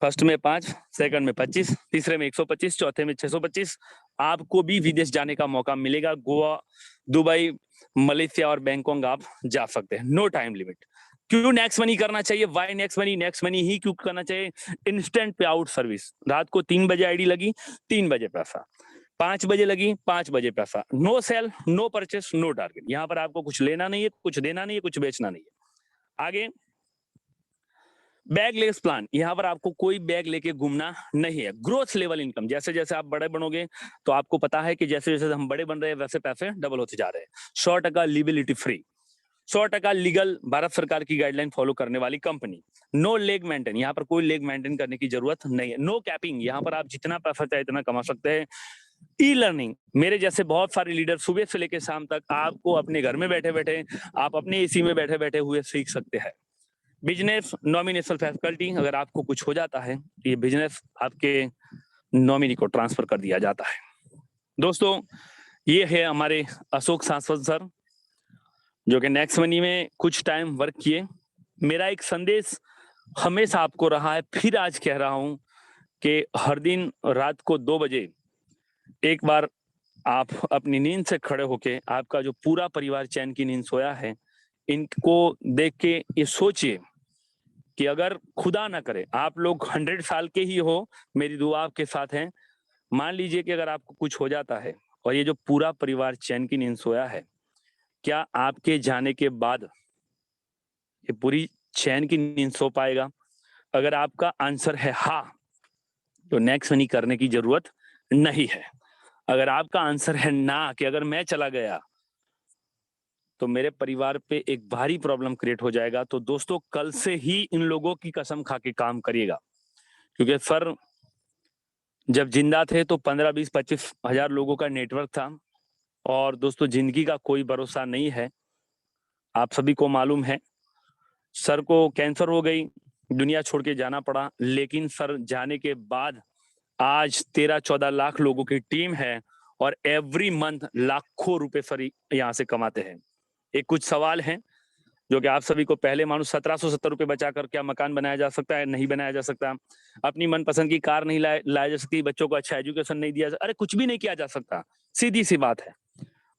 फर्स्ट में 5, सेकंड में 25, तीसरे में 125, चौथे में 625, आपको भी विदेश जाने का मौका मिलेगा। गोवा, दुबई, मलेशिया और बैंकॉक आप जा सकते हैं, नो टाइम लिमिट। क्यों नेक्स्ट मनी करना चाहिए? Why next money? Next money ही क्यों करना चाहिए? इंस्टेंट पे आउट सर्विस। रात को 3 बजे आईडी लगी, 3 बजे पैसा, 5 बजे लगी, 5 बजे पैसा। No sale, no purchase, no target. यहाँ पर आपको कुछ लेना नहीं है, कुछ देना नहीं है, कुछ बेचना नहीं है। आगे बैगलेस प्लान, यहाँ पर आपको कोई बैग लेके घूमना नहीं है। ग्रोथ लेवल इनकम, जैसे जैसे आप बड़े बनोगे तो आपको पता है कि जैसे जैसे हम बड़े बन रहे हैं वैसे पैसे डबल होते जा रहे हैं। 100% लिबिलिटी फ्री, 100% लीगल, भारत सरकार की गाइडलाइन फॉलो करने वाली कंपनी। नो लेग मेंटेन, यहाँ पर कोई लेग मेंटेन करने की जरूरत नहीं है। नो कैपिंग, यहाँ पर आप जितना पैसा चाहे इतना कमा सकते हैं। ई लर्निंग, मेरे जैसे बहुत सारे लीडर सुबह से लेकर शाम तक आपको अपने घर में बैठे बैठे, आप अपने एसी में बैठे बैठे हुए सीख सकते हैं। बिजनेस नॉमिनेशन फैकल्टी, अगर आपको कुछ हो जाता है ये बिजनेस आपके नॉमिनी को ट्रांसफर कर दिया जाता है। दोस्तों, ये है हमारे अशोक शाश्वत सर, जो कि नेक्स्ट मनी में कुछ टाइम वर्क किए। मेरा एक संदेश हमेशा आपको रहा है, फिर आज कह रहा हूं कि हर दिन रात को 2 बजे एक बार आप अपनी नींद से खड़े होके, आपका जो पूरा परिवार चैन की नींद सोया है, इनको देख के ये सोचिए कि अगर खुदा ना करे आप लोग 100 साल के ही हो, मेरी दुआ आपके साथ है। मान लीजिए कि अगर आपको कुछ हो जाता है और ये जो पूरा परिवार चैन की नींद सोया है, क्या आपके जाने के बाद ये पूरी चैन की नींद सो पाएगा? अगर आपका आंसर है हाँ, तो नेक्स्ट मनी करने की जरूरत नहीं है। अगर आपका आंसर है ना, कि अगर मैं चला गया तो मेरे परिवार पे एक भारी प्रॉब्लम क्रिएट हो जाएगा, तो दोस्तों कल से ही इन लोगों की कसम खा के काम करिएगा। क्योंकि सर जब जिंदा थे तो 15, 20, 25 हजार लोगों का नेटवर्क था। और दोस्तों जिंदगी का कोई भरोसा नहीं है, आप सभी को मालूम है। सर को कैंसर हो गई, दुनिया छोड़ के जाना पड़ा, लेकिन सर जाने के बाद आज 13-14 लाख लोगों की टीम है और एवरी मंथ लाखों रुपए सर यहाँ से कमाते हैं। एक कुछ सवाल हैं जो कि आप सभी को पहले मानो 1770 रुपए बचाकर क्या मकान बनाया जा सकता है? नहीं बनाया जा सकता। अपनी मनपसंद की कार नहीं लाया जा सकती, बच्चों को अच्छा एजुकेशन नहीं दिया अरे कुछ भी नहीं किया जा सकता, सीधी सी बात है।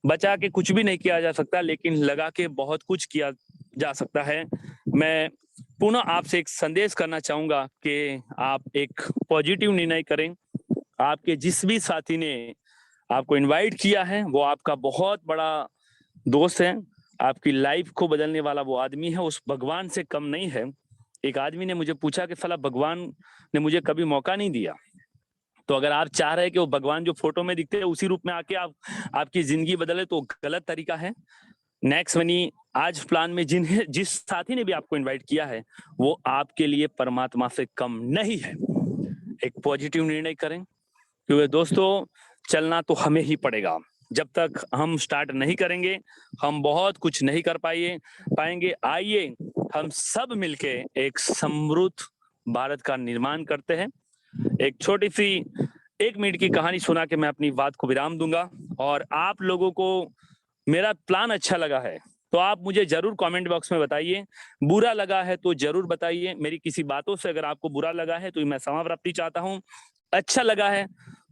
बचा के कुछ भी नहीं किया जा सकता, लेकिन लगा के बहुत कुछ किया जा सकता है। मैं पुनः आपसे एक संदेश करना चाहूंगा कि आप एक पॉजिटिव निर्णय करें। आपके जिस भी साथी ने आपको इनवाइट किया है वो आपका बहुत बड़ा दोस्त है, आपकी लाइफ को बदलने वाला वो आदमी है, उस भगवान से कम नहीं है। एक आदमी ने मुझे पूछा कि साला भगवान ने मुझे कभी मौका नहीं दिया। तो अगर आप चाह रहे हैं कि वो भगवान जो फोटो में दिखते हैं उसी रूप में आके आप आपकी जिंदगी बदले, तो गलत तरीका है। नेक्स्ट मनी आज प्लान में जिस साथी ने भी आपको इनवाइट किया है वो आपके लिए परमात्मा से कम नहीं है। एक पॉजिटिव निर्णय करें, क्योंकि दोस्तों चलना तो हमें ही पड़ेगा। जब तक हम स्टार्ट नहीं करेंगे हम बहुत कुछ नहीं कर पाएंगे। आइए हम सब मिलके एक समृद्ध भारत का निर्माण करते हैं। एक छोटी सी 1 मिनट की कहानी सुना के मैं अपनी बात को विराम दूंगा। और आप लोगों को मेरा प्लान अच्छा लगा है तो आप मुझे जरूर कमेंट बॉक्स में बताइए। बुरा लगा है तो जरूर बताइए। मेरी किसी बातों से अगर आपको बुरा लगा है तो मैं क्षमा प्राप्ति चाहता हूँ। अच्छा लगा है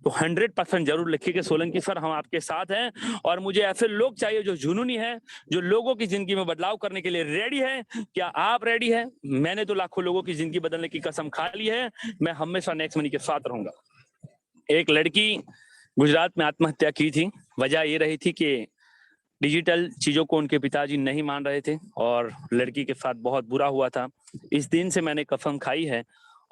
तो 100% जरूर लिखिए कि सोलंकी सर हम आपके साथ हैं। और मुझे ऐसे लोग चाहिए जो जुनूनी है, जो लोगों की जिंदगी में बदलाव करने के लिए रेडी है। क्या आप रेडी है? मैंने तो लाखों लोगों की जिंदगी बदलने की कसम खा ली है। मैं हमेशा नेक्स्ट मनी के साथ रहूंगा। एक लड़की गुजरात में आत्महत्या की थी। वजह ये रही थी कि डिजिटल चीजों को उनके पिताजी नहीं मान रहे थे और लड़की के साथ बहुत बुरा हुआ था। इस दिन से मैंने कसम खाई है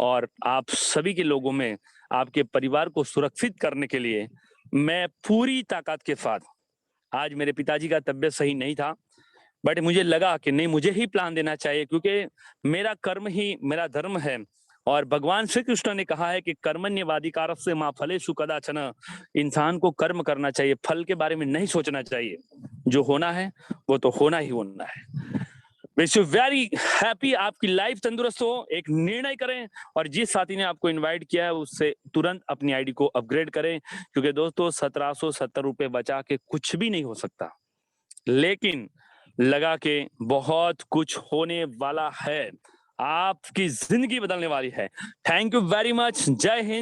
और आप सभी के लोगों में आपके परिवार को सुरक्षित करने के लिए मैं पूरी ताकत के साथ, आज मेरे पिताजी का तबीयत सही नहीं था बट मुझे लगा कि नहीं, मुझे ही प्लान देना चाहिए क्योंकि मेरा कर्म ही मेरा धर्म है। और भगवान श्री कृष्ण ने कहा है कि कर्मण्यवाधिकारस्य मा फलेषु कदाचन, इंसान को कर्म करना चाहिए, फल के बारे में नहीं सोचना चाहिए। जो होना है वो तो होना ही होना है। विश यू वेरी हैप्पी, आपकी लाइफ तंदुरुस्त हो। एक निर्णय करें और जिस साथी ने आपको इनवाइट किया है उससे तुरंत अपनी आईडी को अपग्रेड करें, क्योंकि दोस्तों 1770 रुपए बचा के कुछ भी नहीं हो सकता, लेकिन लगा के बहुत कुछ होने वाला है। आपकी जिंदगी बदलने वाली है। Thank you very much. जय हिंद।